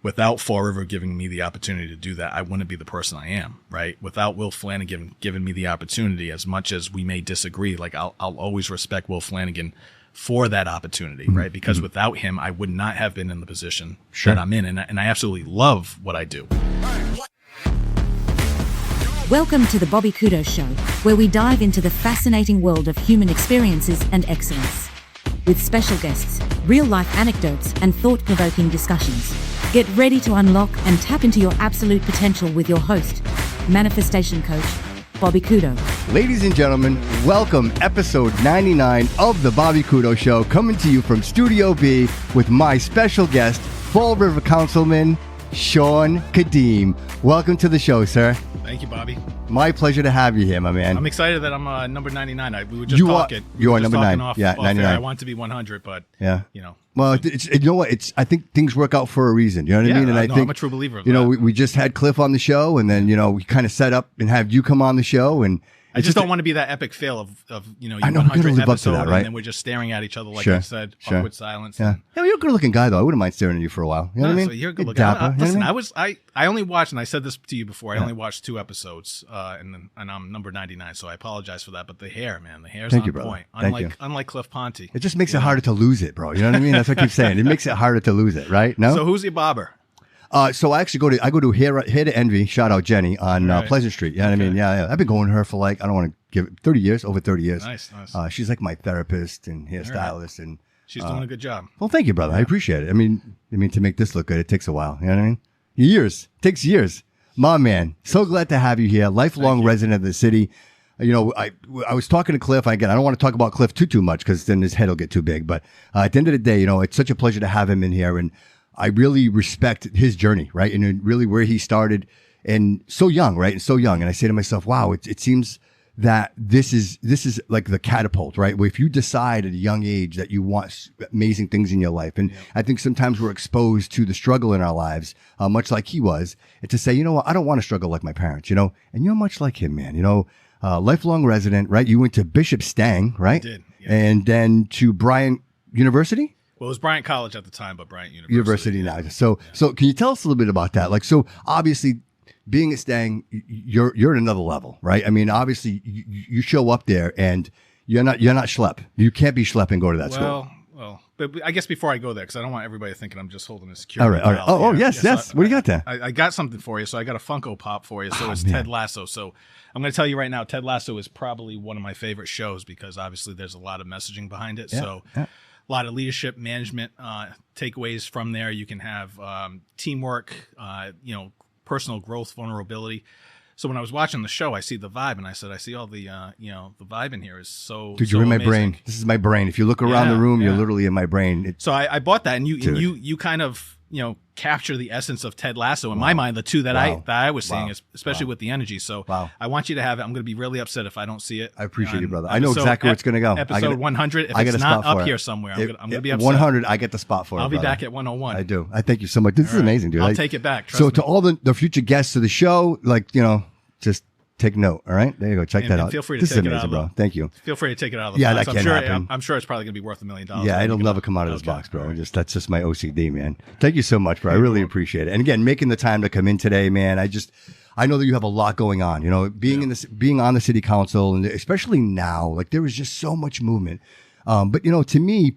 without Fall River giving me the opportunity to do that, I wouldn't be the person I am, right? Without Will Flanagan giving me the opportunity, as much as we may disagree, like I'll always respect Will Flanagan for that opportunity, right? Because without him, I would not have been in the position that I'm in. And I absolutely love what I do. Welcome to the Bobby Couto Show, where we dive into the fascinating world of human experiences and excellence. With special guests, real-life anecdotes, and thought-provoking discussions. Get ready to unlock and tap into your absolute potential with your host, manifestation coach, Bobby Couto. Ladies and gentlemen, welcome episode 99 of the Bobby Couto Show, coming to you from Studio B with my special guest, Fall River Councilman, Shawn Cadime. Welcome to the show, sir. Thank you, Bobby. My pleasure to have you here, my man. I'm excited that I'm number 99. We were just talking. You are number 9. Off 99. Air. I want to be 100, but you know. Well, you know what? I think things work out for a reason. You know what I mean? And I think I'm a true believer of that. You know, we just had Cliff on the show, and then we kind of set up and have you come on the show, and I just don't want to be that epic fail of you I know, 100th live up to episode, that, right? and then we're just staring at each other like I said, awkward silence. Yeah, you're a good-looking guy, though. I wouldn't mind staring at you for a while. You know what I mean? So you're a good-looking guy. Listen, I only watched, and I said this to you before. I only watched 2 episodes, and I'm number 99. So I apologize for that. But the hair, man, the hair's on point. Unlike Cliff Ponte. It just makes it harder to lose it, bro. You know what I mean? That's what I keep saying. It makes it harder to lose it, right? No. So who's your barber? So I actually go to Hair to Envy, shout out Jenny on Pleasant Street. You know what I mean? Yeah. I've been going to her for I don't want to give it 30 years, over 30 years. Nice. She's like my therapist and hairstylist, and she's doing a good job. Well, thank you, brother. I appreciate it. I mean, to make this look good, it takes a while. You know what I mean? Years. It takes years. My man, so glad to have you here. Lifelong resident of the city. I was talking to Cliff. Again, I don't want to talk about Cliff too much because then his head will get too big. But at the end of the day, it's such a pleasure to have him in here, and I really respect his journey, right? And really where he started, and so young, right? And so young. And I say to myself, wow, it seems that this is like the catapult, right? Where if you decide at a young age that you want amazing things in your life, and I think sometimes we're exposed to the struggle in our lives, much like he was, and to say, you know what, I don't want to struggle like my parents, and you're much like him, man, lifelong resident, right? You went to Bishop Stang, right? I did. Yeah. And then to Bryant University? Well, it was Bryant College at the time, but Bryant University now. So can you tell us a little bit about that? So obviously, being at Stang, you're at another level, right? I mean, obviously, you show up there and you're not schlep. You can't be schlep and go to that school. Well, but I guess before I go there, because I don't want everybody thinking I'm just holding a security. All right. Oh, yes. What do you got there? I got something for you. So I got a Funko Pop for you. So it's Ted Lasso. So I'm going to tell you right now, Ted Lasso is probably one of my favorite shows because obviously there's a lot of messaging behind it. A lot of leadership, management takeaways from there. You can have teamwork, personal growth, vulnerability. So when I was watching the show, I see the vibe, and I said, I see all the, the vibe in here is so. Dude, you're in my brain. This is my brain. If you look around the room, you're literally in my brain. So I bought that, and you kind of capture the essence of Ted Lasso in my mind. The two that I was seeing, especially with the energy. So I want you to have it. I'm going to be really upset if I don't see it. I appreciate you, brother. I know exactly where it's going to go. Episode 100. If it's not up here somewhere, I'm going to be upset. 100. I get the spot for it. I'll be back at 101. I do. I thank you so much. This is amazing, dude. I'll take it back. So to all the future guests of the show, just take note. All right, there you go. Check that out. Feel free to this take is amazing, it out, bro. Thank you. Feel free to take it out of the box. That can't happen. I'm sure it's probably going to be worth $1 million. Yeah, it'll never come out of this box, bro. That's just my OCD, man. Thank you so much, bro. I really appreciate it. And again, making the time to come in today, man. I know that you have a lot going on. Being on the city council, and especially now, there is just so much movement. But to me,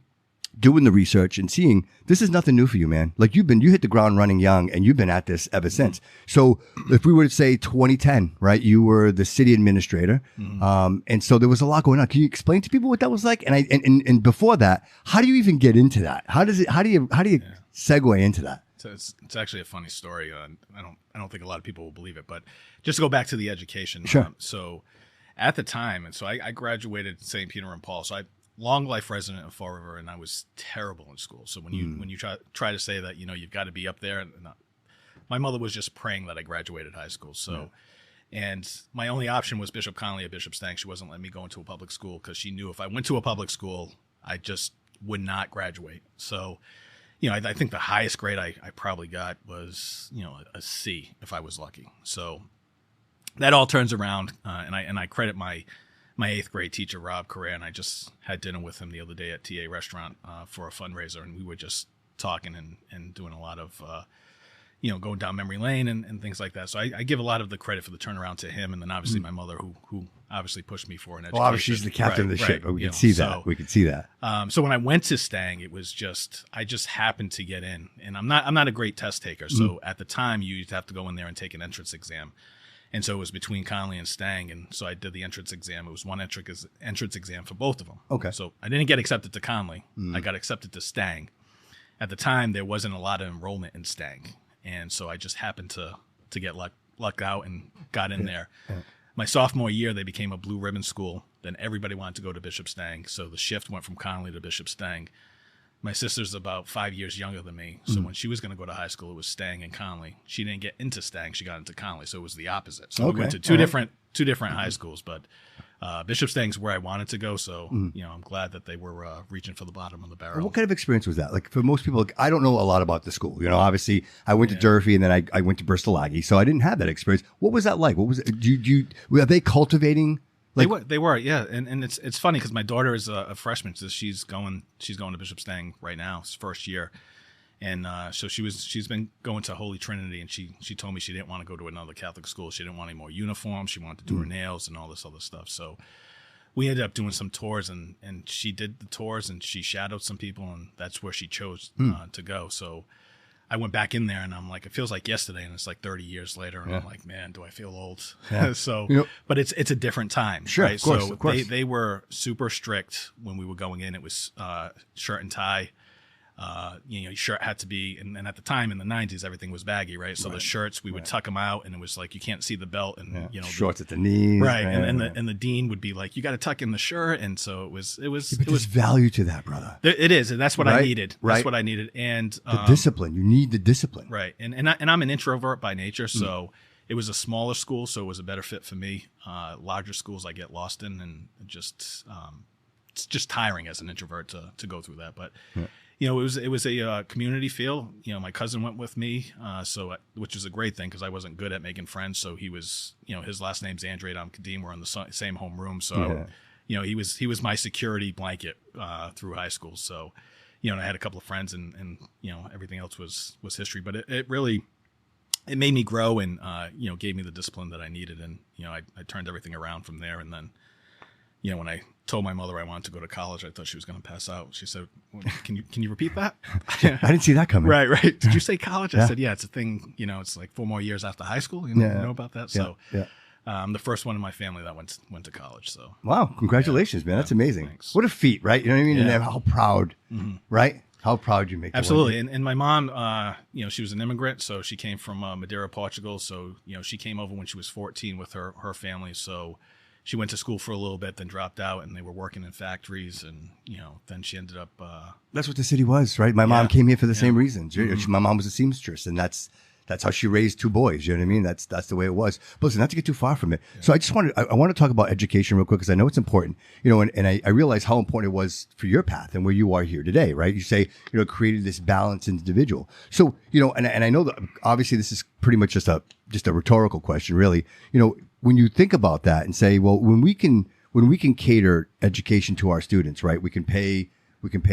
doing the research and seeing this is nothing new for you, man. You hit the ground running young, and you've been at this ever since. So if we were to say 2010, right, you were the city administrator. And so there was a lot going on. Can you explain to people what that was like? And before that, how do you even get into that? How do you segue into that? So it's actually a funny story. I don't think a lot of people will believe it, but just to go back to the education. Sure. So at the time, and so I graduated St. Peter and Paul. So long life resident of Fall River, and I was terrible in school. So when you try to say that you've got to be up there, and my mother was just praying that I graduated high school. So, and my only option was Bishop Connolly at Bishop Stang. She wasn't letting me go into a public school because she knew if I went to a public school, I just would not graduate. So, I think the highest grade I probably got was a C if I was lucky. So that all turns around, and I credit my 8th grade teacher, Rob Correa, and I just had dinner with him the other day at TA Restaurant for a fundraiser, and we were just talking and doing a lot of going down memory lane and things like that. So I give a lot of the credit for the turnaround to him, and then obviously my mother, who obviously pushed me for an education. Well, obviously she's the captain of the ship. We can see that. We can see that. So when I went to Stang, it was I just happened to get in, and I'm not a great test taker. So at the time, you used to have to go in there and take an entrance exam. And so it was between Conley and Stang, and so I did the entrance exam. It was one entrance exam for both of them. Okay. So I didn't get accepted to Conley. I got accepted to Stang. At the time, there wasn't a lot of enrollment in Stang, and so I just happened to get lucked out and got in there. Yeah. My sophomore year, they became a blue ribbon school. Then everybody wanted to go to Bishop Stang, so the shift went from Conley to Bishop Stang. My sister's about 5 years younger than me, so when she was going to go to high school, it was Stang and Conley. She didn't get into Stang; she got into Conley, so it was the opposite. So we went to two different high schools, but Bishop Stang's where I wanted to go. So I'm glad that they were reaching for the bottom of the barrel. What kind of experience was that? Like for most people, I don't know a lot about the school. Obviously, I went to Durfee and then I went to Bristol Aggie, so I didn't have that experience. What was that like? What was it? Are they cultivating? They were, yeah, and it's funny because my daughter is a freshman, so she's going to Bishop Stang right now, it's first year, and so she's been going to Holy Trinity, and she told me she didn't want to go to another Catholic school. She didn't want any more uniforms. She wanted to do her nails and all this other stuff. So we ended up doing some tours, and she did the tours, and she shadowed some people, and that's where she chose to go. So I went back in there, and I'm like, it feels like yesterday, and it's like 30 years later, and I'm like, man, do I feel old? Yeah. So, but it's a different time, sure, right? Of course. They were super strict when we were going in. It was shirt and tie. Your shirt had to be, and at the time in the 90s, everything was baggy, right? So the shirts, we would tuck them out, and it was like you can't see the belt, and shorts at the knees, right? And the dean would be like, you got to tuck in the shirt, and so it was value to that, brother. It is, and that's what I needed. That's what I needed, and the discipline. You need the discipline, right? And I'm an introvert by nature, so it was a smaller school, so it was a better fit for me. Larger schools I get lost in, and it's just tiring as an introvert to go through that, but. It was a community feel. My cousin went with me, which is a great thing because I wasn't good at making friends. So he was, his last name's Shawn Cadime. We're in the same home room. So, he was my security blanket through high school. So, I had a couple of friends and everything else was history. But it really made me grow and gave me the discipline that I needed. And I turned everything around from there. And then when I told my mother I wanted to go to college, I thought she was going to pass out. She said, can you repeat that? I didn't see that coming. Right. Did you say college? I said, yeah, it's a thing. It's like 4 more years after high school. You know about that? So I'm the first one in my family that went to college. So wow, congratulations, man. That's amazing. Thanks. What a feat, right? You know what I mean? And how proud, right? How proud you make. Absolutely. And my mom, she was an immigrant, so she came from Madeira, Portugal. So, she came over when she was 14 with her family. So she went to school for a little bit, then dropped out, and they were working in factories. And, then she ended up. That's what the city was, right? My mom came here for the same reasons. My mom was a seamstress, and that's how she raised 2 boys. You know what I mean? That's the way it was. But listen, not to get too far from it. Yeah. So I just I want to talk about education real quick because I know it's important. And I realize how important it was for your path and where you are here today, right? You say, created this balanced individual. So, and I know that obviously this is pretty much just a rhetorical question, really. When you think about that and say, well, when we can cater education to our students, right? We can pay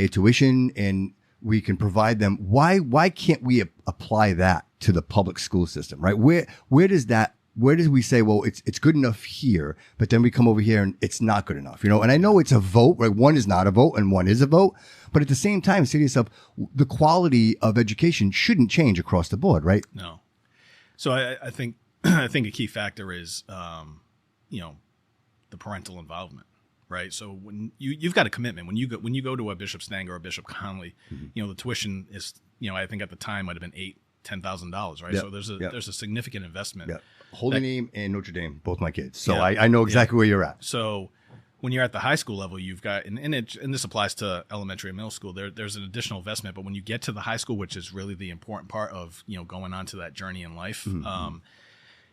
tuition and we can provide them. Why can't we apply that to the public school system, right? Where does we say, well, it's good enough here, but then we come over here and it's not good enough, And I know it's a vote, right? One is not a vote and one is a vote, but at the same time, say to yourself, the quality of education shouldn't change across the board, right? No. So I think I think a key factor is the parental involvement. Right. So when you've got a commitment, when you go to a Bishop Stang or a Bishop Conley, the tuition is, I think at the time might have been $10,000. Right. Yep. So there's a significant investment. Yep. Holy Name and Notre Dame, both my kids. So I know exactly where you're at. So when you're at the high school level, you've got, and this applies to elementary and middle school, there's an additional investment. But when you get to the high school, which is really the important part of, going on to that journey in life,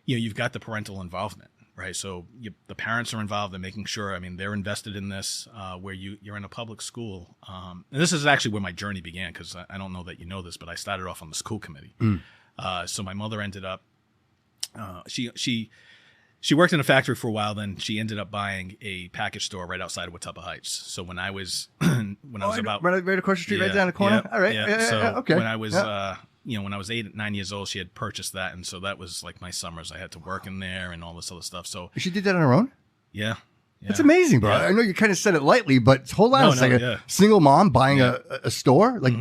you've got the parental involvement. Right. So the parents are involved in making sure, they're invested in this, where you're in a public school. And this is actually where my journey began, because I don't know that you know this, but I started off on the school committee. So my mother ended up, she she worked in a factory for a while. Then she ended up buying a package store right outside of Watuppa Heights. So when I was about right across the street, right down the corner. All right. So okay. when I was when I was 8, 9 years old, she had purchased that, and so that was like my summers. I had to work in there and all this other stuff. So she did that on her own. Yeah. That's amazing, bro. Yeah. I know you kind of said it lightly, but hold on a second. Yeah. Single mom buying a store, like,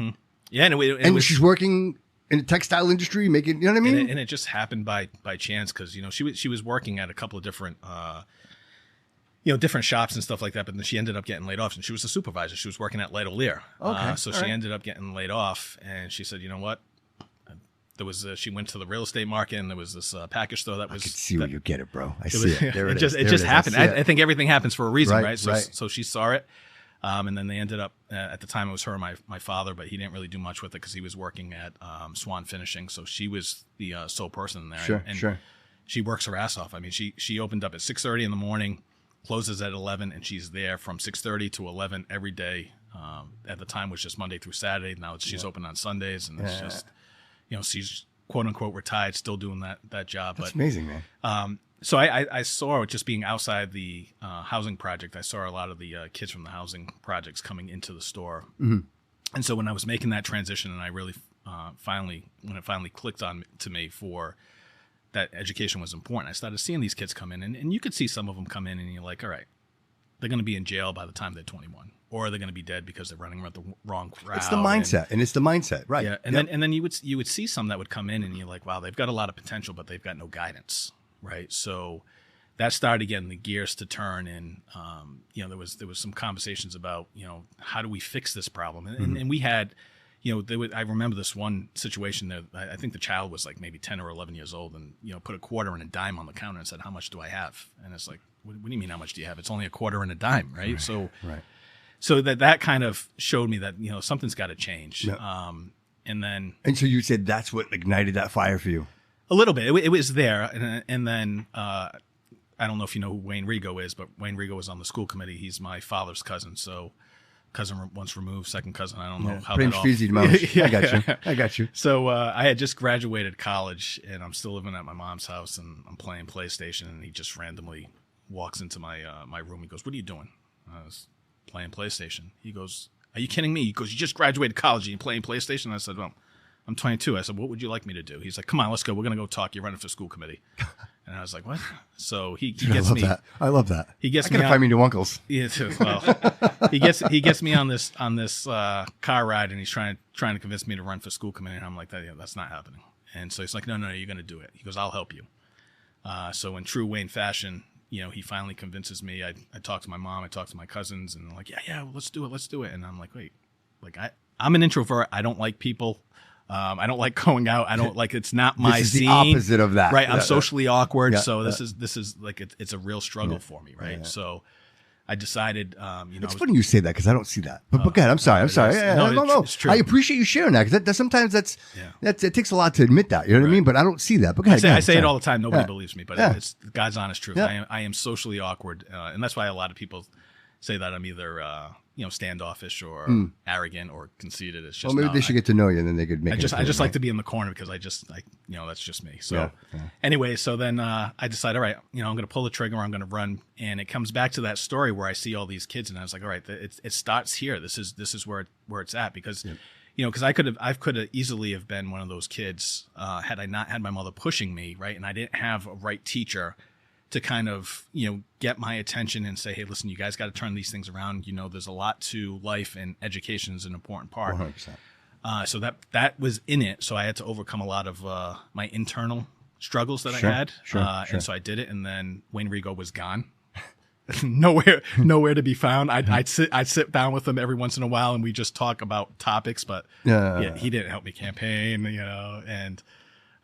yeah, and she's working in the textile industry, making, you know what I mean? And it just happened by chance because she was working at a couple of different different shops and stuff like that. But then she ended up getting laid off, and she was a supervisor. She was working at Light O'Lear. Okay, so she ended up getting laid off, and she said, you know what? There was she went to the real estate market, and there was this package store that was. I can see where you get it, bro. I see it. There it is. It just happened. I think everything happens for a reason, right? Right. So she saw it, and then they ended up at the time it was her and my father, but he didn't really do much with it because he was working at Swan Finishing, so she was the sole person in there. Sure. She works her ass off. I mean, she opened up at 6:30 in the morning, closes at 11, and she's there from 6:30 to 11 every day. At the time, it was just Monday through Saturday. Now she's open on Sundays, and it's just she's quote unquote retired, still doing that job. That's amazing, man. So I saw just being outside the housing project. I saw a lot of the kids from the housing projects coming into the store, and so when I was making that transition, and I really when it finally clicked on to me for that education was important, I started seeing these kids come in, and you could see some of them come in, and you're like, all right, they're going to be in jail by the time they're 21. Or they're going to be dead because they're running around the wrong crowd. It's the mindset, and it's the mindset, right? Yeah, and then you would see some that would come in, and you're like, wow, they've got a lot of potential, but they've got no guidance, right? So that started getting the gears to turn, and there was some conversations about how do we fix this problem, and we had I remember this one situation that I think the child was like maybe 10 or 11 years old, and put a quarter and a dime on the counter and said, how much do I have? And it's like, what do you mean how much do you have? It's only a quarter and a dime, right? So that kind of showed me that something's got to change. Yeah. And so you said that's what ignited that fire for you. A little bit. It was there, and then I don't know if you know who Wayne Rigo is, but Wayne Rigo was on the school committee. He's my father's cousin, so cousin once removed, second cousin. I don't know how that all. I got you. So I had just graduated college, and I'm still living at my mom's house, and I'm playing PlayStation, and he just randomly walks into my my room. He goes, "What are you doing?" I was playing PlayStation. He goes, "Are you kidding me?" He goes, "You just graduated college and you're playing PlayStation?" I said, "Well, I'm 22. I said, "What would you like me to do?" He's like, "Come on, let's go. We're going to go talk. You're running for school committee." And I was like, "What?" So he gets me. I love that. He gets me. I gotta find me new uncles. Yeah, well, he gets me on this car ride, and he's trying to convince me to run for school committee. And I'm like, that's not happening. And so he's like, no, you're going to do it. He goes, "I'll help you." So in true Wayne fashion, he finally convinces me. I talk to my mom, I talk to my cousins, and they're like, yeah, well, let's do it. And I'm like, wait, like I'm an introvert. I don't like people. I don't like going out. I don't like, it's not my this is scene. The opposite of that. Right. I'm socially awkward. So this is like, it's a real struggle for me. Right. Yeah. So I decided, it's funny you say that because I don't see that. But go ahead. I'm sorry. No. It's true. I appreciate you sharing that because sometimes it takes a lot to admit that. You know what I mean? But I don't see that. But go ahead. I say it all the time. Nobody believes me, but it's God's honest truth. Yeah. I am socially awkward, and that's why a lot of people say that I'm either standoffish or arrogant or conceited. It's just maybe they should get to know you, and then they could make. I just like to be in the corner because that's just me. So anyway, so then I decided, all right, I'm going to pull the trigger. I'm going to run, and it comes back to that story where I see all these kids, and I was like, all right, it starts here. This is where it's at because. Because I could have easily have been one of those kids had I not had my mother pushing me, right, and I didn't have a right teacher to kind of get my attention and say, hey, listen, you guys got to turn these things around. There's a lot to life, and education is an important part. 100%. So that was in it. So I had to overcome a lot of my internal struggles that I had, and so I did it. And then Wayne Rigo was gone. nowhere to be found. I'd sit down with him every once in a while, and we just talk about topics. But he didn't help me campaign, and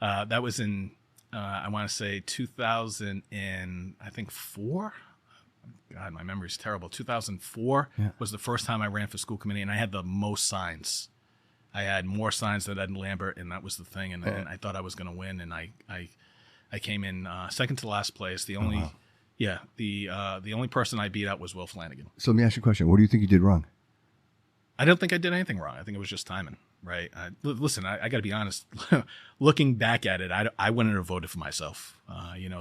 that was in I want to say 2004. God, my memory's terrible. 2004 was the first time I ran for school committee, and I had the most signs. I had more signs than Ed Lambert, and that was the thing. And I thought I was going to win, and I came in second to last place. The only. Yeah, the only person I beat out was Will Flanagan. So let me ask you a question. What do you think you did wrong? I don't think I did anything wrong. I think it was just timing. right? Listen, I got to be honest. Looking back at it, I wouldn't have voted for myself.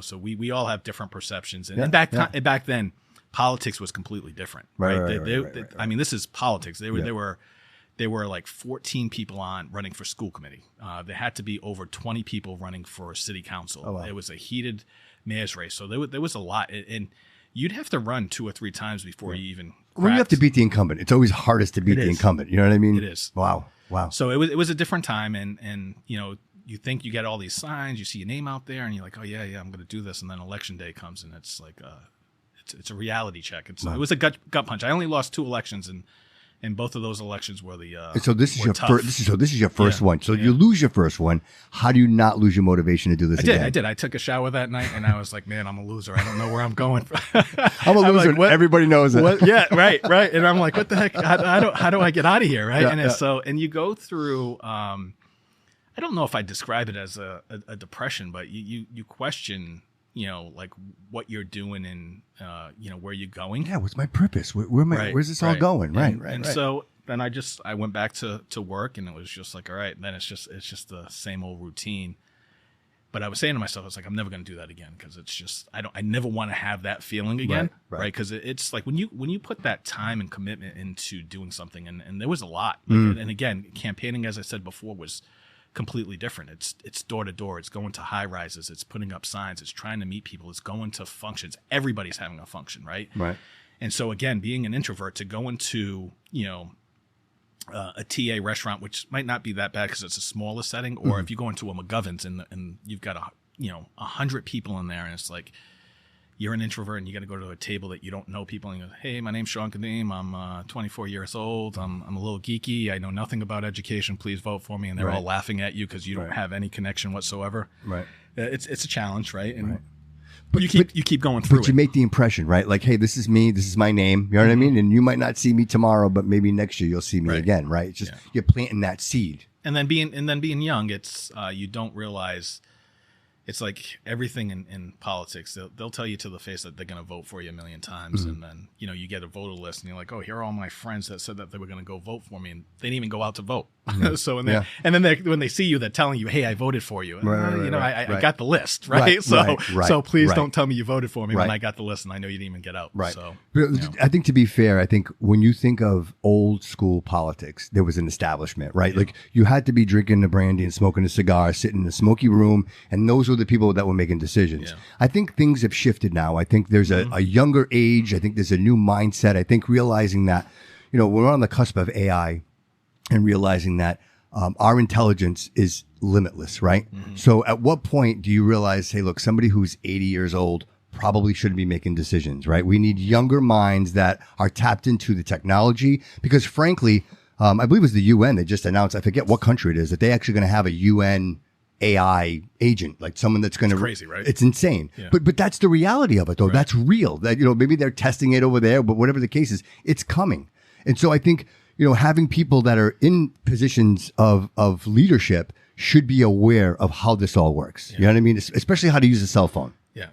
So we all have different perceptions, and back then, politics was completely different, right? I mean, this is politics. There were like 14 people running for school committee. There had to be over 20 people running for city council. Oh, wow. It was a heated mayor's race, so there was a lot, and you'd have to run 2 or 3 times before you even. When you have to beat the incumbent, it's always hardest to beat the incumbent. You know what I mean? It is. Wow. So it was a different time, and you think you get all these signs, you see your name out there, and you're like, oh yeah, I'm going to do this, and then election day comes, and it's like it's a reality check. It was a gut punch. I only lost 2 elections, and both of those elections were the. So this is your first. This is your first one. So you lose your first one. How do you not lose your motivation to do this again? I did. I took a shower that night, and I was like, man, I'm a loser. I don't know where I'm going. I'm a loser. Like, everybody knows it. Yeah, right. And I'm like, what the heck? How do I get out of here? Right. And you go through. I don't know if I describe it as a depression, but you question. Like what you're doing and, where you're going. Yeah, what's my purpose? Where's this all going? Right. So then I went back to work, and it was just like, all right, then it's just the same old routine. But I was saying to myself, I was like, I'm never going to do that again, because it's just, I never want to have that feeling again. Right. Because it's like when you put that time and commitment into doing something, and there was a lot. And again, campaigning, as I said before, was completely different. It's door to door. It's going to high rises. It's putting up signs. It's trying to meet people. It's going to functions. Everybody's having a function, right? Right. And so again, being an introvert, to go into a TA restaurant, which might not be that bad because it's a smaller setting, or if you go into a McGovern's and you've got 100 people in there, and it's like, you're an introvert and you got to go to a table that you don't know people, and you go, hey, my name's Shawn Cadime. I'm 24 years old. I'm a little geeky. I know nothing about education. Please vote for me. And they're all laughing at you because you don't have any connection whatsoever. Right. It's a challenge, right? And but you keep going through it. But you make the impression, right? Like, hey, this is me. This is my name. You know what I mean? And you might not see me tomorrow, but maybe next year you'll see me again, right? It's just you're planting that seed. And then being young, it's you don't realize. It's like everything in politics. They'll tell you to the face that they're going to vote for you a million times, and then you get a voter list, and you're like, oh, here are all my friends that said that they were going to go vote for me, and they didn't even go out to vote. So and then when they see you, they're telling you, hey, I voted for you. I got the list, right? So please don't tell me you voted for me when I got the list and I know you didn't even get out. Right. So I think, to be fair, I think when you think of old school politics, there was an establishment, right? Yeah. Like, you had to be drinking the brandy and smoking a cigar, sitting in a smoky room, and those were the people that were making decisions. Yeah. I think things have shifted now. I think there's a younger age. I think there's a new mindset. I think realizing that, we're on the cusp of AI, and realizing that our intelligence is limitless, right? Mm-hmm. So at what point do you realize, hey, look, somebody who's 80 years old probably shouldn't be making decisions, right? We need younger minds that are tapped into the technology, because frankly, I believe it was the UN that just announced, I forget what country it is, that they actually going to have a UN AI agent, like someone that's going to. It's crazy, right? It's insane. Yeah. But that's the reality of it, though. Right. That's real. That, maybe they're testing it over there, but whatever the case is, it's coming. And so I think, having people that are in positions of leadership should be aware of how this all works. Yeah. You know what I mean? Especially how to use a cell phone. Yeah.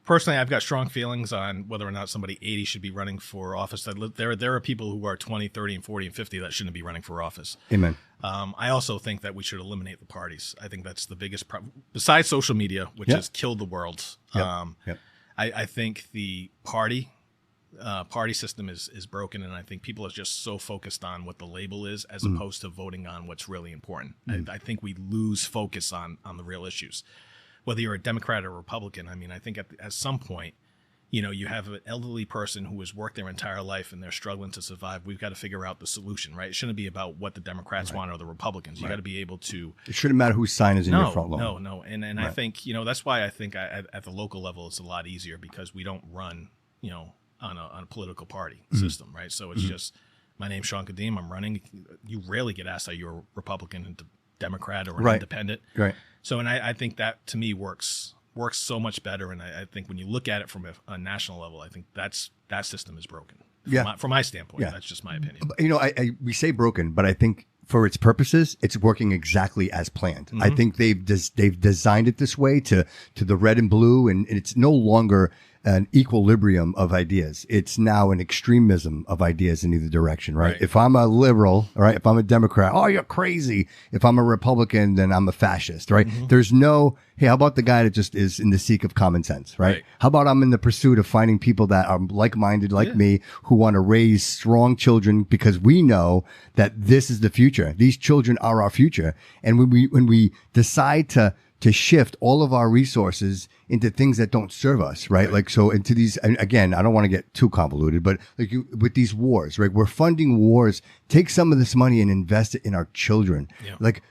Personally, I've got strong feelings on whether or not somebody 80 should be running for office. There are people who are 20, 30, and 40, and 50 that shouldn't be running for office. Amen. I also think that we should eliminate the parties. I think that's the biggest problem. Besides social media, which has killed the world, I think the party system is broken, and I think people are just so focused on what the label is as opposed to voting on what's really important. I think we lose focus on the real issues. Whether you're a Democrat or a Republican, I mean, I think at some point, you have an elderly person who has worked their entire life and they're struggling to survive. We've got to figure out the solution, right? It shouldn't be about what the Democrats want or the Republicans. You got to be able to. It shouldn't matter whose sign is in your front lawn. No. And I think, that's why I think at the local level, it's a lot easier, because we don't run, on a political party system, right? So it's just, my name's Shawn Cadime, I'm running. You rarely get asked, are you a Republican, Democrat, or an independent? Right. So, and I think that, to me, works so much better. And I think when you look at it from a national level, I think that system is broken. From my standpoint, that's just my opinion. We say broken, but I think for its purposes, it's working exactly as planned. I think they've designed it this way to the red and blue, and it's no longer an equilibrium of ideas. It's now an extremism of ideas in either direction, right? If I'm a liberal, right? If I'm a Democrat, oh, you're crazy. If I'm a Republican, then I'm a fascist, right? There's no, hey, how about the guy that just is in the seek of common sense, right? How about I'm in the pursuit of finding people that are like-minded like me who want to raise strong children because we know that this is the future. These children are our future. And when we decide to shift all of our resources into things that don't serve us, right? Like, so into these, and again, I don't want to get too convoluted, but like with these wars, right? We're funding wars. Take some of this money and invest it in our children. Like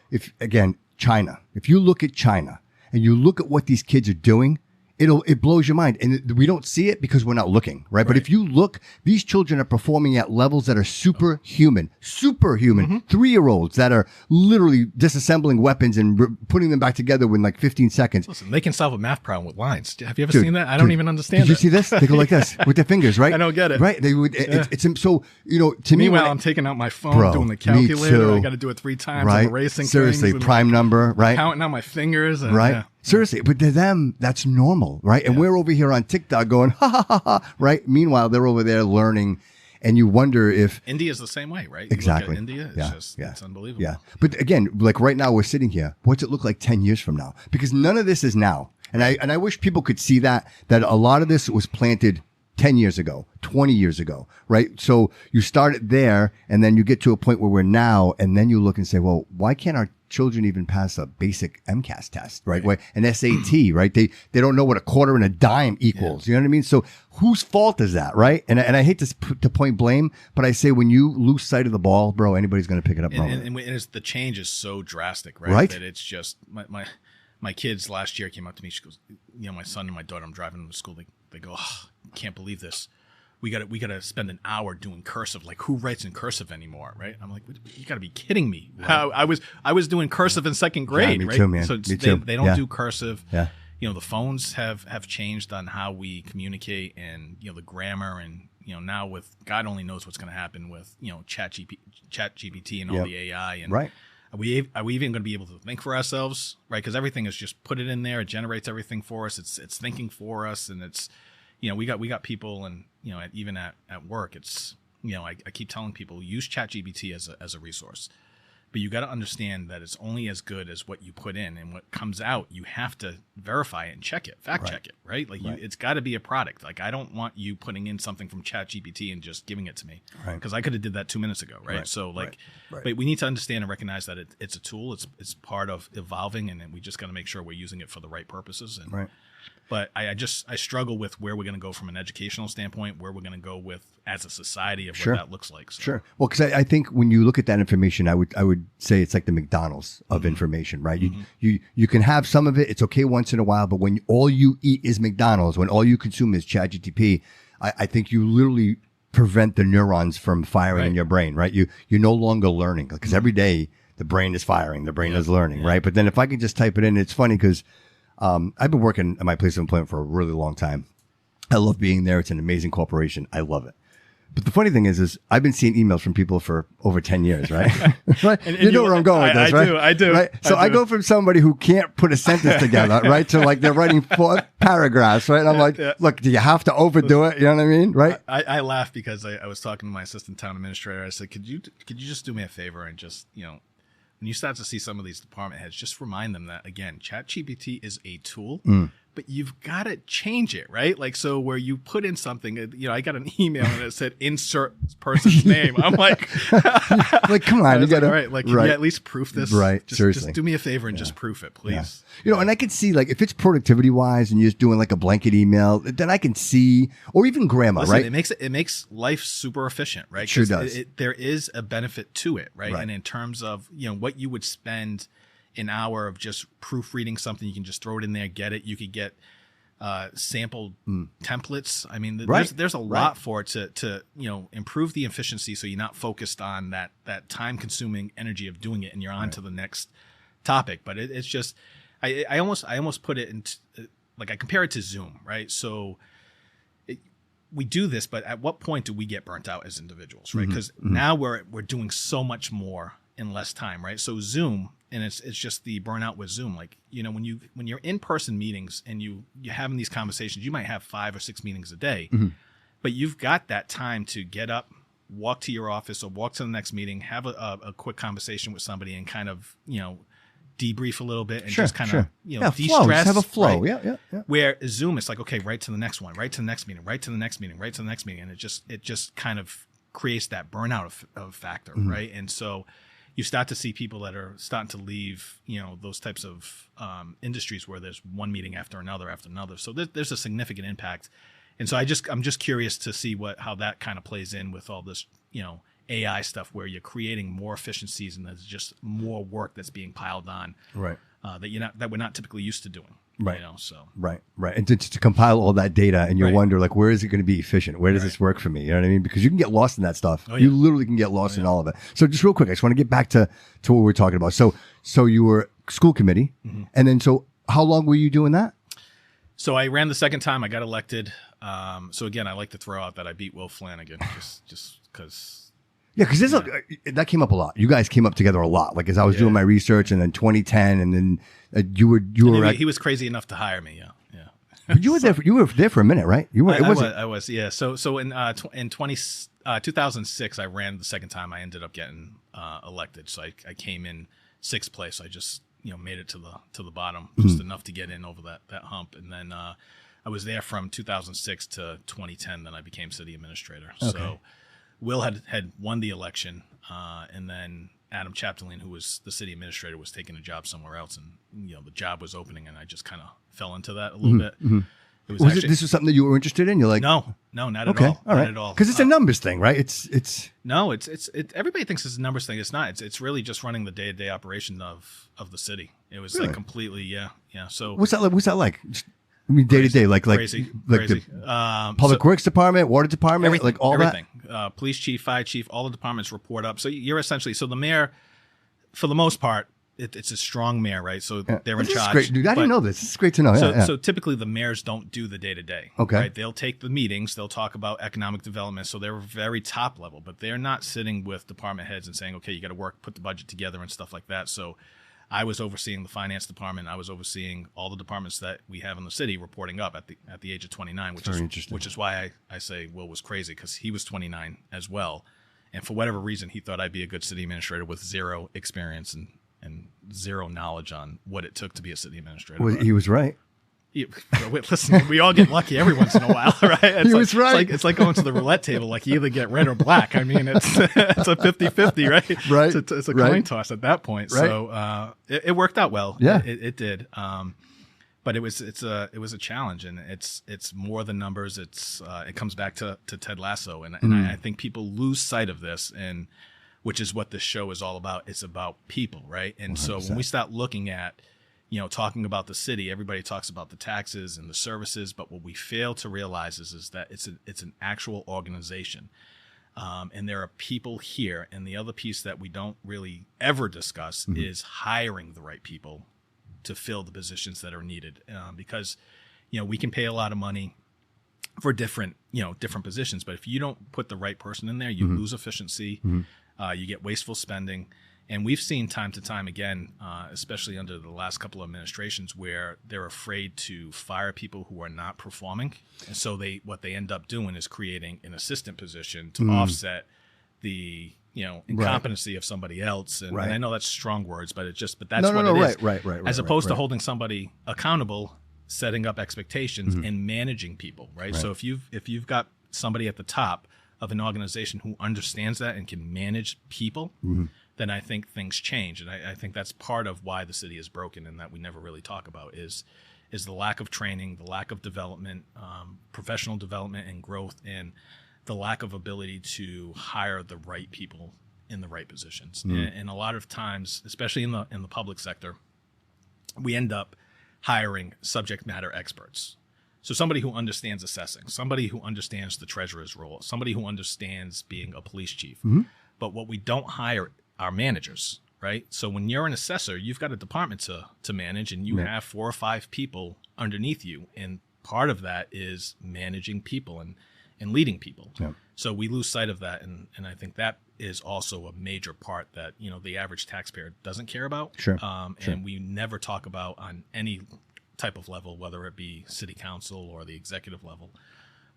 China, if you look at China and you look at what these kids are doing, it blows your mind. And we don't see it because we're not looking, right? But if you look, these children are performing at levels that are superhuman, 3-year-olds that are literally disassembling weapons and putting them back together in like 15 seconds. Listen, they can solve a math problem with lines. Have you ever seen that? I don't even understand. Did you see this? They go like this with their fingers, right? I don't get it. Right. They would, it's so, to me. Meanwhile, I'm taking out my phone, doing the calculator. I got to do it 3 times. Right. I'm erasing Seriously, things prime number, right? Counting out my fingers. And, right. Seriously, but to them, that's normal, right? And we're over here on TikTok going, ha, ha, ha, ha, right? Meanwhile, they're over there learning, and you wonder if... India's the same way, right? Exactly. India, it's unbelievable. Yeah. But again, like right now, we're sitting here. What's it look like 10 years from now? Because none of this is now. And I wish people could see that a lot of this was planted 10 years ago, 20 years ago, right? So you start it there, and then you get to a point where we're now, and then you look and say, well, why can't our children even pass a basic MCAS test, right? An SAT, right? They don't know what a quarter and a dime equals. You know what I mean? So whose fault is that, right? And I hate to point blame, but I say when you lose sight of the ball, bro, anybody's going to pick it up. And the change is so drastic, right? That it's just my kids last year came up to me. She goes, my son and my daughter, I'm driving them to school. They go, oh, I can't believe this. We got to spend an hour doing cursive. Like, who writes in cursive anymore, right? I'm like, you got to be kidding me. Right. I was doing cursive in 2nd grade, me right? Too, man. So they don't do cursive. Yeah. The phones have changed on how we communicate, and the grammar, and now with God only knows what's going to happen with Chat GPT and all the AI, and are we even going to be able to think for ourselves, right? Because everything is just put it in there. It generates everything for us. It's thinking for us, and it's we got people, and even at work, it's I keep telling people, use ChatGPT as a resource, but you got to understand that it's only as good as what you put in, and what comes out, you have to verify it and check it, fact check it, right? Like it's got to be a product. Like, I don't want you putting in something from ChatGPT and just giving it to me, because I could have did that 2 minutes ago, right? So but we need to understand and recognize that it's a tool. It's part of evolving, and we just got to make sure we're using it for the right purposes. And but I struggle with where we're going to go from an educational standpoint, where we're going to go with as a society of what that looks like. So. Well, because I think when you look at that information, I would say it's like the McDonald's of information, right? You can have some of it. It's okay once in a while, but when all you eat is McDonald's, when all you consume is ChatGPT, I think you literally prevent the neurons from firing in your brain, right? You're no longer learning, because every day the brain is firing, the brain is learning, right? But then if I can just type it in, it's funny because I've been working at my place of employment for a really long time. I love being there. It's an amazing corporation. I love it. But the funny thing is I've been seeing emails from people for over 10 years, right? Right? And you know where I'm going with this, right? I do. Right? So I go from somebody who can't put a sentence together, right? To like they're writing 4 paragraphs, right? And I'm like, look, do you have to overdo it? You know what I mean? Right? I laugh because I was talking to my assistant town administrator. I said, could you just do me a favor and just, when you start to see some of these department heads, just remind them that, again, ChatGPT is a tool, but you've got to change it, right? Like, so where you put in something, I got an email and it said insert person's name. I'm like, like, come on, you got to, all right, like, can you at least proof this? Right, seriously. Just do me a favor and just proof it, please. Yeah. And I can see, like, if it's productivity wise and you're just doing like a blanket email, then I can see, or even grammar, right? It makes life super efficient, right? It sure does. There is a benefit to it, right? And in terms of, what you would spend an hour of just proofreading something, you can just throw it in there, get it. You could get sample templates. I mean, there's a lot for it to improve the efficiency, so you're not focused on that time consuming energy of doing it, and you're on to the next topic. But it's just, I almost put it into, like, I compare it to Zoom, right? So we do this, but at what point do we get burnt out as individuals, right? Because now we're doing so much more in less time, right? So Zoom, and it's just the burnout with Zoom. Like, when you're in person meetings and you're having these conversations, you might have 5 or 6 meetings a day, but you've got that time to get up, walk to your office or walk to the next meeting, have a quick conversation with somebody and kind of, debrief a little bit and just kind of, de-stress. Have a flow. Right? Yeah. Where Zoom, it's like, okay, right to the next one, right to the next meeting, right to the next meeting, right to the next meeting. And it just kind of creates that burnout of factor. Right. And so you start to see people that are starting to leave, those types of industries where there's one meeting after another. So there's a significant impact. And so I'm just curious to see how that kind of plays in with all this, AI stuff where you're creating more efficiencies and there's just more work that's being piled on, right? That we're not typically used to doing, right? So right, and to compile all that data and you wonder like, where is it going to be efficient? Where does this work for me? You know what I mean? Because you can get lost in that stuff. You literally can get lost in all of it. So just real quick, I just want to get back to what we're talking about. So you were school committee, and then so how long were you doing that? So I ran the second time. I got elected. So again, I like to throw out that I beat Will Flanagan just because. Yeah, because that came up a lot. You guys came up together a lot. Like as I was doing my research, and then 2010, and then you were. He was crazy enough to hire me. Yeah. But you were there. You were there for a minute, right? You were. I was. Yeah. So in 2006, I ran the second time. I ended up getting elected. So I came in 6th place. I just made it to the bottom, just enough to get in over that hump, and then I was there from 2006 to 2010. Then I became city administrator. Okay. So. Will had won the election, and then Adam Chapdelaine, who was the city administrator, was taking a job somewhere else, and the job was opening, and I just kind of fell into that a little bit. It was this was something that you were interested in? You're like, no, not at all. All right. Not at all. Because it's a numbers thing, right? It's everybody thinks it's a numbers thing. It's not. It's really just running the day-to-day operation of the city. It was like completely, yeah. So what's that like? I mean, day to day, like crazy. The public works department, water department, like all everything. Police chief, fire chief, all the departments report up. So you're essentially the mayor, for the most part, it's a strong mayor, right? So they're in charge. Great, dude. I didn't know this. This is great to know. So typically the mayors don't do the day to day. Okay, right? They'll take the meetings. They'll talk about economic development. So they're very top level, but they're not sitting with department heads and saying, okay, you got to put the budget together and stuff like that. So. I was overseeing the finance department. I was overseeing all the departments that we have in the city reporting up at the age of 29, which is why I say Will was crazy, because he was 29 as well. And for whatever reason, he thought I'd be a good city administrator with zero experience and zero knowledge on what it took to be a city administrator. Well, he was right. Listen, we all get lucky every once in a while, right? He was right. It's like going to the roulette table. Like you either get red or black. I mean, it's a 50-50, right? Right. It's a coin toss at that point. Right. So it worked out well. Yeah, it did. But it was a challenge, and it's more than numbers. It comes back to Ted Lasso, and I think people lose sight of this, and which is what this show is all about. It's about people, right? And 100%. So when we start looking at talking about the city, everybody talks about the taxes and the services, but what we fail to realize is that it's an actual organization, and there are people here. And the other piece that we don't really ever discuss is hiring the right people to fill the positions that are needed, because we can pay a lot of money for different positions, but if you don't put the right person in there, you lose efficiency, you get wasteful spending. And we've seen time to time again, especially under the last couple of administrations, where they're afraid to fire people who are not performing. And so what they end up doing is creating an assistant position to offset the incompetency of somebody else. And I know that's strong words, but that's what it is. Right. As opposed to holding somebody accountable, setting up expectations, and managing people, right? So if you've got somebody at the top of an organization who understands that and can manage people, then I think things change. And I think that's part of why the city is broken, and that we never really talk about is the lack of training, the lack of development, professional development and growth, and the lack of ability to hire the right people in the right positions. And a lot of times, especially in the public sector, we end up hiring subject matter experts. So somebody who understands assessing, somebody who understands the treasurer's role, somebody who understands being a police chief. But what we don't hire are managers, right? So when you're an assessor, you've got a department to manage, and you have 4 or 5 people underneath you. And part of that is managing people. and leading people. Yeah. So we lose sight of that, and I think that is also a major part that the average taxpayer doesn't care about. Sure. And we never talk about on any type of level, whether it be city council or the executive level.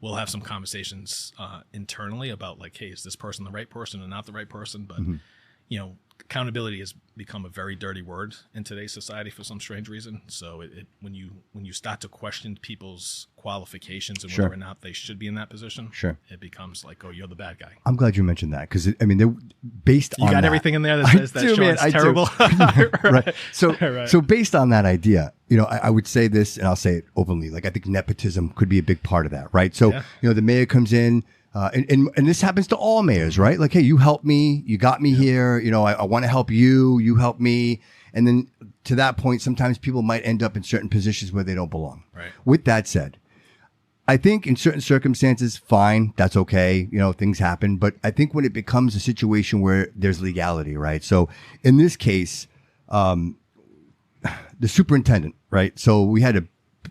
We'll have some conversations internally about like, hey, is this person the right person or not the right person? But accountability has become a very dirty word in today's society for some strange reason. So when you start to question people's qualifications and whether or not they should be in that position, it becomes like, oh, you're the bad guy. I'm glad you mentioned that because they're based on. You got that, everything in there that says that Shawn's terrible. Right. So based on that idea, I would say this, and I'll say it openly. Like I think nepotism could be a big part of that, right? So the mayor comes in. And this happens to all mayors, right? Like, hey, you helped me, you got me here. I want to help you, you help me. And then to that point, sometimes people might end up in certain positions where they don't belong. Right. With that said, I think in certain circumstances, fine, that's okay. Things happen. But I think when it becomes a situation where there's legality, right? So in this case, the superintendent, right? So we had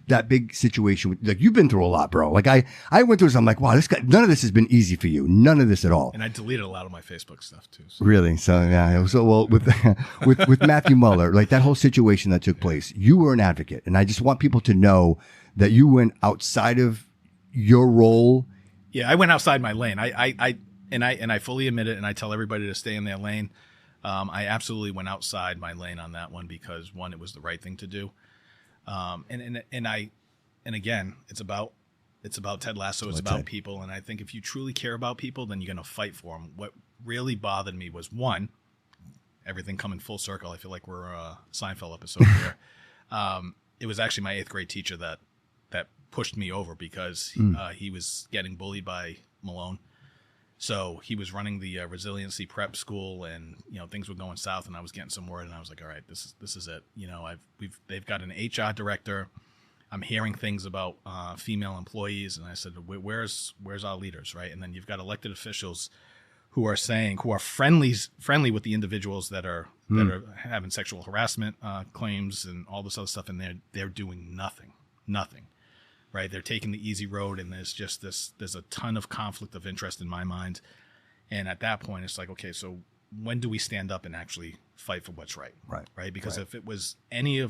that big situation. Like you've been through a lot, bro. Like I went through this. I'm like, wow, none of this has been easy for you. None of this at all. And I deleted a lot of my Facebook stuff too. So. Really? So yeah. So well with with Matthew Mueller, like that whole situation that took place, you were an advocate, and I just want people to know that you went outside of your role. Yeah, I went outside my lane. I fully admit it, and I tell everybody to stay in their lane. I absolutely went outside my lane on that one because one, it was the right thing to do. And again, it's about Ted Lasso. It's about people. And I think if you truly care about people, then you're going to fight for them. What really bothered me was one, everything coming full circle. I feel like we're a Seinfeld episode here. It was actually my 8th grade teacher that pushed me over because he was getting bullied by Malone. So he was running the resiliency prep school, and things were going south, and I was getting some word, and I was like, all right, this is it. They've got an HR director. I'm hearing things about female employees, and I said, where's our leaders, right? And then you've got elected officials who are friendly with the individuals that are having sexual harassment claims and all this other stuff, and they're doing nothing. Right, they're taking the easy road, and there's a ton of conflict of interest in my mind. And at that point, it's like, okay, so when do we stand up and actually fight for what's right? Right. Because if it was anybody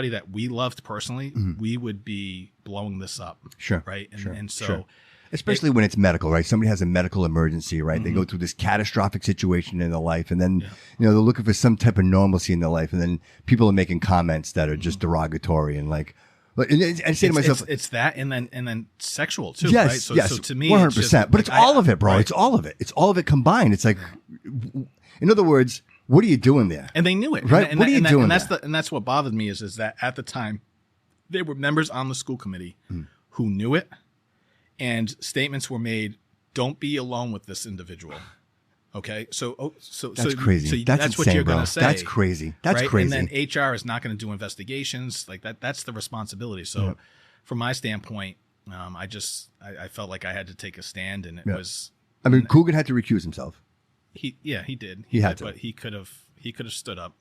that we loved personally, we would be blowing this up. Sure. Right. And so, especially when it's medical, right? Somebody has a medical emergency, right? They go through this catastrophic situation in their life, and then they're looking for some type of normalcy in their life, and then people are making comments that are just derogatory and like. And I say to myself, it's that, and then sexual too, yes, right? So, yes, so to me, 100%. But it's all of it, bro. Right. It's all of it. It's all of it combined. It's like, in other words, what are you doing there? And they knew it, right? What are you doing? And that's what bothered me is that at the time, there were members on the school committee who knew it, and statements were made. Don't be alone with this individual. Okay, so that's crazy. That's insane, what you're bro. going to say. That's crazy. That's right? crazy. And then HR is not going to do investigations like that. That's the responsibility. So, from my standpoint, I felt like I had to take a stand, and it was. I mean, Coogan had to recuse himself. He did. He had to, but he could have stood up.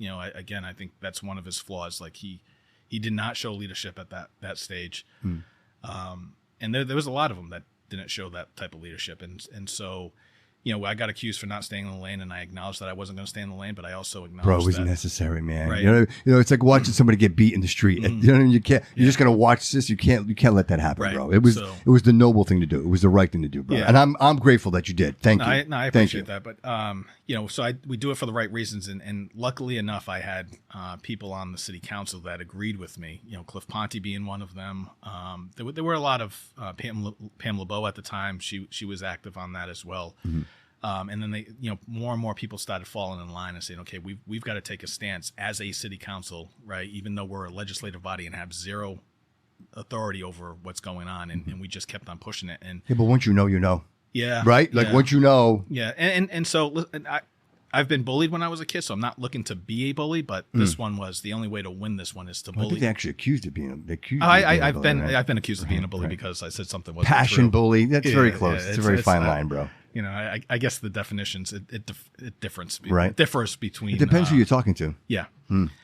I think that's one of his flaws. Like he did not show leadership at that stage, and there was a lot of them that didn't show that type of leadership, and so. I got accused for not staying in the lane, and I acknowledged that I wasn't going to stay in the lane, but I also acknowledged bro, it was that, necessary, man. Right? It's like watching somebody get beat in the street. You can't. You're just going to watch this. You can't let that happen, bro. It was the noble thing to do. It was the right thing to do, bro. Yeah. And I'm grateful that you did. Thank you. I appreciate that. But we do it for the right reasons, and luckily enough, I had people on the city council that agreed with me. Cliff Ponte being one of them. There were a lot of Pam LeBeau at the time. She was active on that as well. And then more and more people started falling in line and saying, okay, we've got to take a stance as a city council, right? Even though we're a legislative body and have zero authority over what's going on, and we just kept on pushing it. And but once you know, yeah, right? Like once you know, yeah. And so I've been bullied when I was a kid, so I'm not looking to be a bully, but this one was the only way to win. This one is to bully. I think they actually accused of being a bully. I've been accused of being a bully because I said something wasn't passion true. bully. That's very close. It's a very fine line, bro. You know, I guess the definitions it differs between. It depends who you're talking to. Yeah.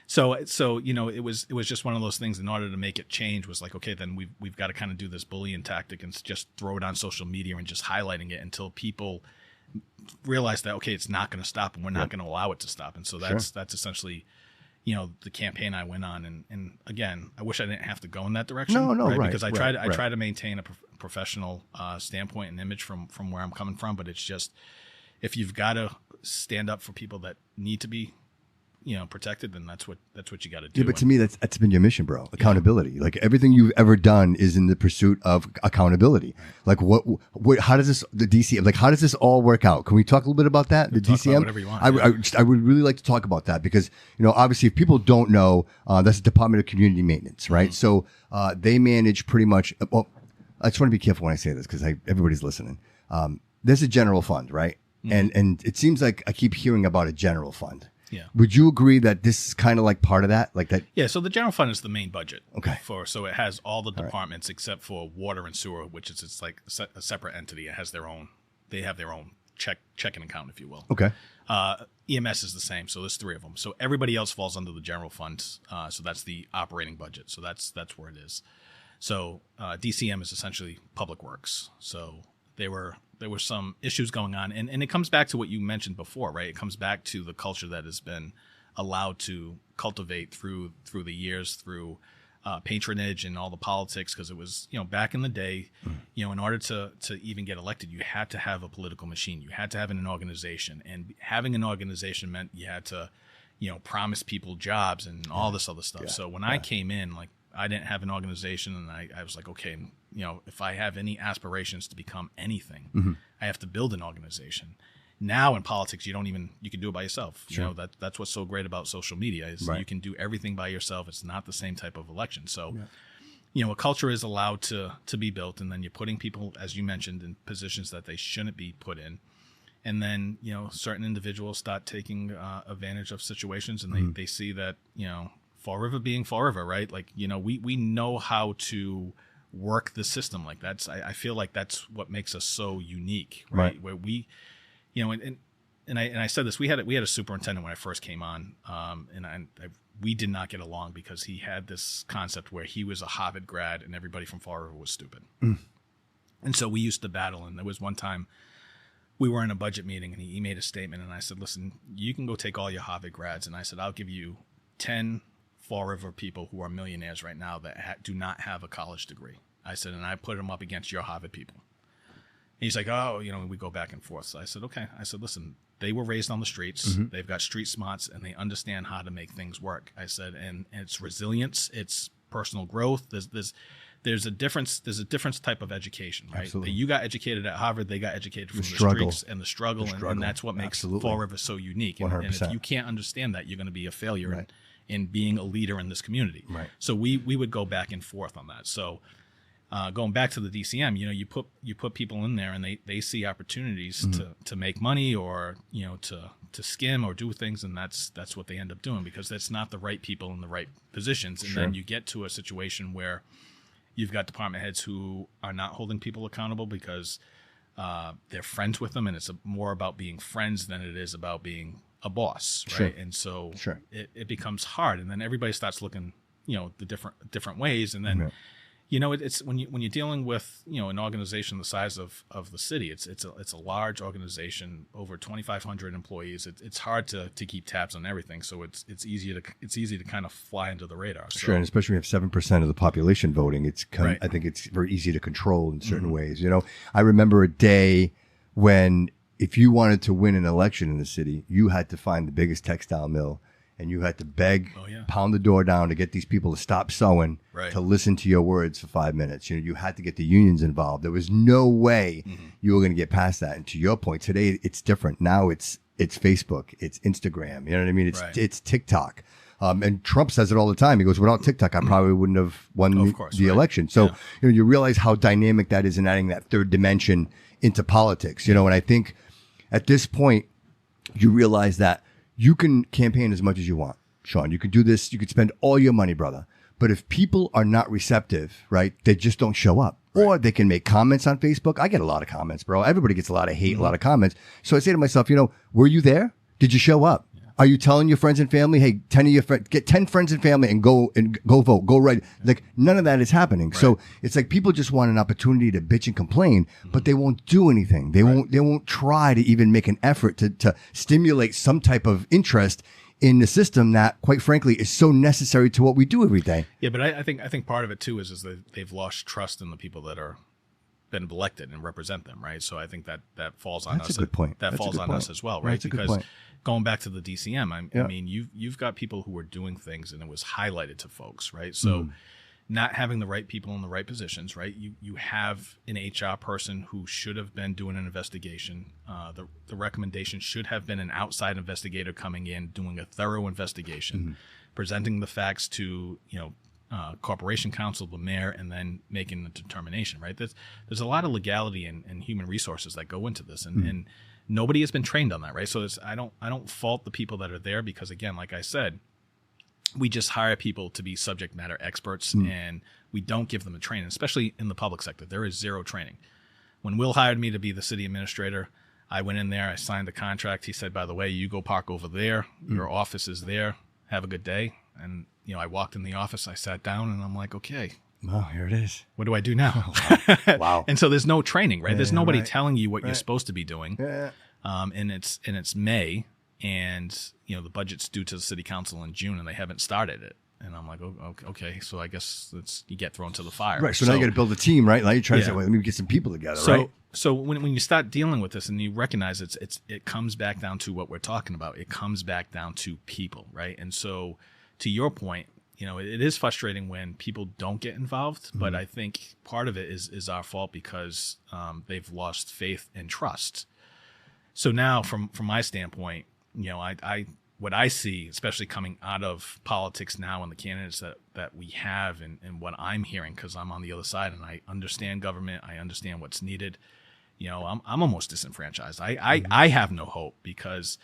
So you know, it was just one of those things. In order to make it change, was like, okay, then we've got to kind of do this bullying tactic and just throw it on social media and just highlighting it until people realize that, okay, it's not going to stop and we're not going to allow it to stop. And so that's essentially, you know, the campaign I went on. And again, I wish I didn't have to go in that direction. Because I try to maintain a professional standpoint and image from where I'm coming from. But it's just, if you've got to stand up for people that need to be, you know, protected, then that's what you got to do. Yeah, but to me, that's been your mission, bro. Accountability. Yeah. Like everything you've ever done is in the pursuit of accountability. Like what how does this, the DCM, like how does this all work out? Can we talk a little bit about that? The DCM? About whatever you want. I would really like to talk about that because, you know, obviously if people don't know, that's the Department of Community Maintenance, right? So they manage pretty much, well, I just want to be careful when I say this because everybody's listening. There's a general fund, right? And it seems like I keep hearing about a general fund. Yeah. Would you agree that this is kind of like part of that? Like that? Yeah. So the general fund is the main budget. Okay. So it has all the departments except for water and sewer, which is it's like a separate entity. It has their own. They have their own checking account, if you will. Okay. EMS is the same. So there's 3 of them. So everybody else falls under the general fund. So that's the operating budget. So that's where it is. So DCM is essentially public works. So there were some issues going on, and it comes back to what you mentioned before, right? It comes back to the culture that has been allowed to cultivate through the years, through patronage and all the politics, because it was, you know, back in the day, you know, in order to even get elected, you had to have a political machine. You had to have an organization, and having an organization meant you had to, you know, promise people jobs and all this other stuff. So when I came in, like, I didn't have an organization, and I was like, okay, you know, if I have any aspirations to become anything, I have to build an organization. Now in politics, you can do it by yourself. Sure. You know, that's what's so great about social media is you can do everything by yourself. It's not the same type of election. So, you know, a culture is allowed to be built, and then you're putting people, as you mentioned, in positions that they shouldn't be put in. And then, you know, certain individuals start taking advantage of situations, and they see that, you know, Fall River being Fall River, right? Like, you know, we know how to work the system. Like I feel like that's what makes us so unique, right? Where we, you know, and I said this, we had a superintendent when I first came on, and we did not get along because he had this concept where he was a Harvard grad and everybody from Fall River was stupid. And so we used to battle. And there was one time we were in a budget meeting and he made a statement, and I said, listen, you can go take all your Harvard grads, and I said, I'll give you 10 Fall River people who are millionaires right now that do not have a college degree. I said, and I put them up against your Harvard people. And he's like, oh, you know, we go back and forth. So I said, okay. I said, listen, they were raised on the streets. They've got street smarts, and they understand how to make things work. I said, and it's resilience, it's personal growth. There's a difference type of education, right? Absolutely. You got educated at Harvard, they got educated from the streets and the struggle. And that's what makes Fall River so unique. And if you can't understand that, you're going to be a failure in being a leader in this community. Right. So we would go back and forth on that. So going back to the DCM, you know, you put people in there, and they see opportunities to make money, or, you know, to skim or do things, and that's what they end up doing, because that's not the right people in the right positions. And then you get to a situation where you've got department heads who are not holding people accountable because they're friends with them, and it's more about being friends than it is about being a boss, right? And so it becomes hard, and then everybody starts looking, you know, the different ways, and then you know, it's when you're dealing with, you know, an organization the size of the city, it's a large organization, over 2,500 employees. It's hard to keep tabs on everything, so it's easy to kind of fly under the radar. So, sure, and especially when you have 7% of the population voting, I think it's very easy to control in certain ways. You know, I remember a day when, if you wanted to win an election in the city, you had to find the biggest textile mill, and you had to beg, pound the door down to get these people to stop sewing, to listen to your words for 5 minutes. You know, you had to get the unions involved. There was no way you were going to get past that. And to your point, today it's different. Now it's Facebook, it's Instagram. You know what I mean? It's TikTok. And Trump says it all the time. He goes, without TikTok, I probably wouldn't have won the election. So, you know, you realize how dynamic that is in adding that third dimension into politics. You know, and I think at this point, you realize that you can campaign as much as you want, Shawn. You could do this. You could spend all your money, brother. But if people are not receptive, right, they just don't show up. Right. Or they can make comments on Facebook. I get a lot of comments, bro. Everybody gets a lot of hate, a lot of comments. So I say to myself, were you there? Did you show up? Yeah. Are you telling your friends and family, hey, 10 of your friends, get 10 friends and family and go vote, go right. Like none of that is happening. Right. So it's like people just want an opportunity to bitch and complain, but they won't do anything. They won't try to even make an effort to stimulate some type of interest in the system that, quite frankly, is so necessary to what we do every day. Yeah, but I think part of it too is that they've lost trust in the people that are been elected and represent them, right? So I think that falls on us. That's a good point. That falls on us as well, right? Because going back to the DCM, I mean, you've got people who are doing things, and it was highlighted to folks, right? So not having the right people in the right positions, right? You have an HR person who should have been doing an investigation. The recommendation should have been an outside investigator coming in, doing a thorough investigation, presenting the facts to Corporation Council, the mayor, and then making the determination, right? There's a lot of legality and human resources that go into this, and nobody has been trained on that, right? So I don't fault the people that are there because, again, like I said, we just hire people to be subject matter experts, and we don't give them a training, especially in the public sector. There is zero training. When Will hired me to be the city administrator, I went in there, I signed the contract. He said, by the way, you go park over there. Your office is there. Have a good day. And, I walked in the office, I sat down, and I'm like, okay. Well, here it is. What do I do now? Wow. And so there's no training, right? There's nobody telling you what you're supposed to be doing. Yeah. And it's May. And, the budget's due to the city council in June, and they haven't started it. And I'm like, oh, okay, so I guess you get thrown to the fire. Right, so now you got to build a team, right? Now you try to say, well, let me get some people together, right? So when you start dealing with this and you recognize it comes back down to what we're talking about. It comes back down to people, right? And so to your point, it is frustrating when people don't get involved, but I think part of it is our fault because they've lost faith and trust. So now from my standpoint, what I see, especially coming out of politics now and the candidates that we have and what I'm hearing, because I'm on the other side and I understand government, I understand what's needed. I'm almost disenfranchised. I have no hope because,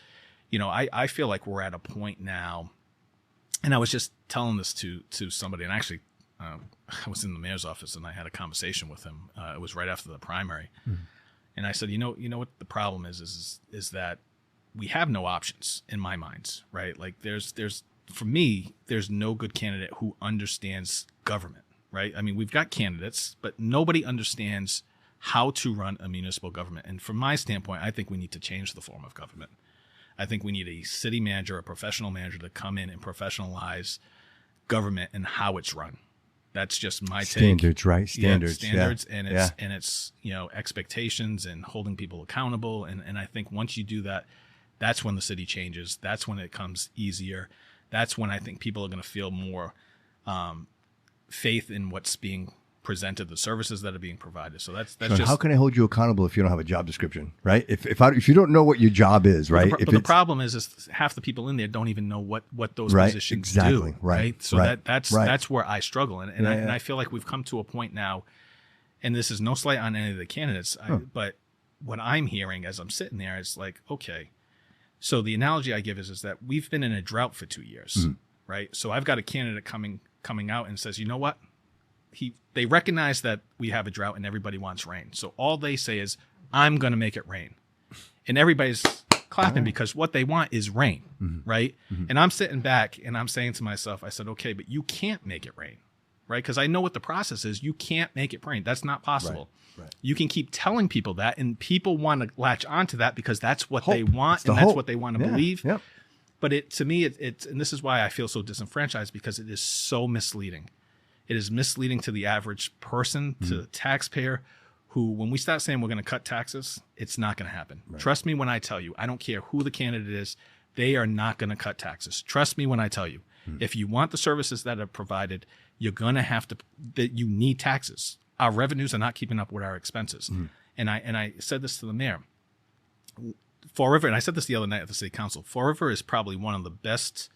I feel like we're at a point now, and I was just telling this to somebody, and actually I was in the mayor's office and I had a conversation with him. It was right after the primary. And I said, you know what the problem is that we have no options in my mind, right? Like for me, there's no good candidate who understands government, right? I mean, we've got candidates, but nobody understands how to run a municipal government. And from my standpoint, I think we need to change the form of government. I think we need a city manager, a professional manager to come in and professionalize government and how it's run. That's just my take. Standards, right? Standards. Yeah, standards, yeah. And it's expectations and holding people accountable. And I think once you do that, that's when the city changes. That's when it comes easier. That's when I think people are going to feel more faith in what's being presented, the services that are being provided. So that's so just. How can I hold you accountable if you don't have a job description, right? If you don't know what your job is, right? But the problem is half the people in there don't even know what those positions do. Right. So that's where I struggle, and I feel like we've come to a point now, and this is no slight on any of the candidates, but what I'm hearing as I'm sitting there is like, okay. So the analogy I give is that we've been in a drought for 2 years, right? So I've got a candidate coming out and says, you know what? They recognize that we have a drought and everybody wants rain. So all they say is, I'm going to make it rain. And everybody's clapping because what they want is rain, right? And I'm sitting back and I'm saying to myself, I said, okay, but you can't make it rain, right? Because I know what the process is. You can't make it rain. That's not possible. Right. You can keep telling people that, and people want to latch onto that because that's what they want and that's what they want to believe. Yep. But to me, it's and this is why I feel so disenfranchised, because it is so misleading. It is misleading to the average person, to the taxpayer, who, when we start saying we're going to cut taxes, it's not going to happen. Right. Trust me when I tell you. I don't care who the candidate is. They are not going to cut taxes. Trust me when I tell you. If you want the services that are provided, you're going to have to. That you need taxes. Our revenues are not keeping up with our expenses. And I said this to the mayor. Fall River, and I said this the other night at the city council. Fall River is probably one of the best,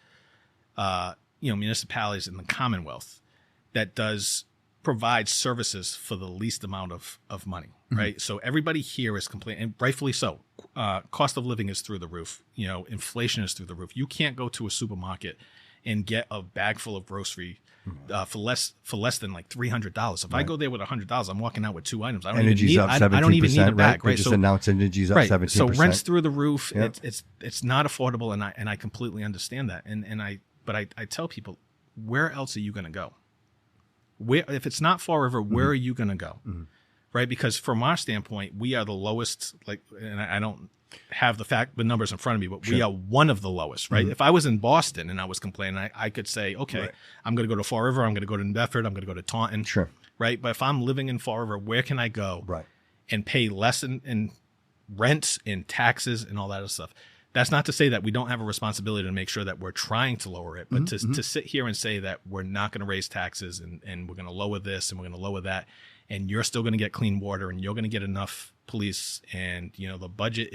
municipalities in the Commonwealth that does provide services for the least amount of money, right? So everybody here is complaining, and rightfully so. Cost of living is through the roof. Inflation is through the roof. You can't go to a supermarket and get a bag full of grocery for less than like $300. If I go there with $100, I'm walking out with 2 items. I don't Energy's even up need. I don't even need it back. They Right. just So announced energy's up 17%. So rent's through the roof. Yep. It's not affordable, and I completely understand that. But I tell people, where else are you going to go? Where, if it's not Fall River, where are you going to go? Right? Because from our standpoint, we are the lowest. Like, and I don't have the numbers in front of me, but we are one of the lowest. Right? If I was in Boston and I was complaining, I could say, okay, I'm going to go to Fall River. I'm going to go to New Bedford. I'm going to go to Taunton. Sure. Right? But if I'm living in Fall River, where can I go? Right. And pay less in rents and taxes and all that other stuff. That's not to say that we don't have a responsibility to make sure that we're trying to lower it, but to sit here and say that we're not going to raise taxes and we're going to lower this and we're going to lower that, and you're still going to get clean water and you're going to get enough police, and the budget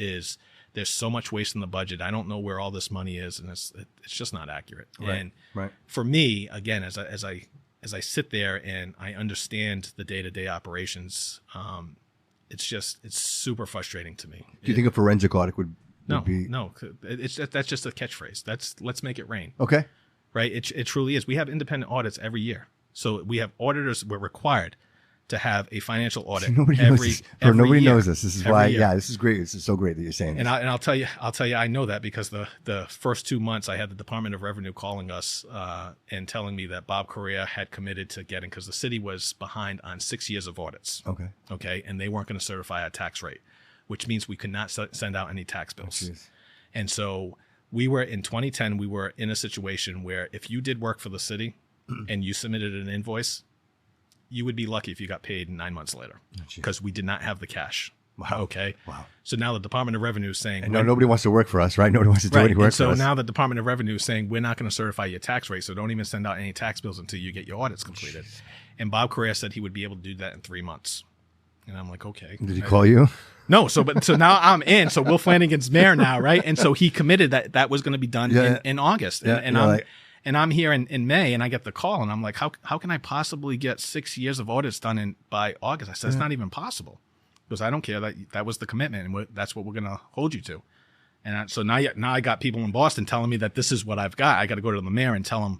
there's so much waste in the budget. I don't know where all this money is, and it's just not accurate. Right. And for me, again, as I sit there and I understand the day-to-day operations, it's super frustrating to me. Do you think a forensic audit would be? No, that's just a catchphrase. Let's make it rain. Okay. Right. It truly is. We have independent audits every year. So we have auditors. We're required to have a financial audit. Nobody knows this. Nobody knows this. This is why. Year. Yeah, this is great. This is so great that you're saying this. And I'll tell you, I know that because the first 2 months I had the Department of Revenue calling us and telling me that Bob Correa had committed to getting, because the city was behind on 6 years of audits. Okay. Okay. And they weren't going to certify a tax rate, which means we could not send out any tax bills. Oh, and so we were in 2010, we were in a situation where if you did work for the city and you submitted an invoice, you would be lucky if you got paid 9 months later, because we did not have the cash. Wow. Okay. Wow. So now the Department of Revenue is saying, and nobody wants to work for us, right? Nobody wants to do any work for us. So now the Department of Revenue is saying, we're not going to certify your tax rate. So don't even send out any tax bills until you get your audits completed. And Bob Correa said he would be able to do that in 3 months. And I'm like, okay. Did he call you? No. So now I'm in. So Will Flanagan's mayor now, right? And so he committed that was going to be done in August. And I'm here in May, and I get the call, and I'm like, how can I possibly get 6 years of audits done by August? I said, it's not even possible, because I don't care. That was the commitment, and that's what we're going to hold you to. And so now I got people in Boston telling me that this is what I've got. I got to go to the mayor and tell him,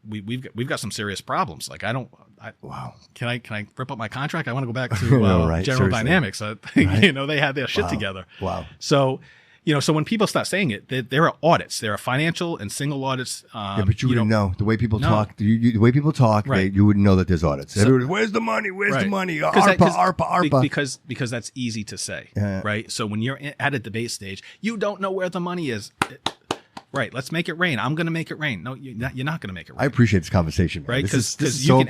we've got some serious problems. Like wow. Can I rip up my contract? I want to go back to General seriously. Dynamics. They had their shit together. Wow. So. So when people start saying it, there are audits. There are financial and single audits. But you wouldn't know. The way people talk, the way people talk, you wouldn't know that there's audits. Everybody, where's the money? Where's the money? ARPA. Because that's easy to say, right? So when you're at a debate stage, you don't know where the money is. Right. Let's make it rain. I'm going to make it rain. No, you're not going to make it rain. I appreciate this conversation, man. Right? Because you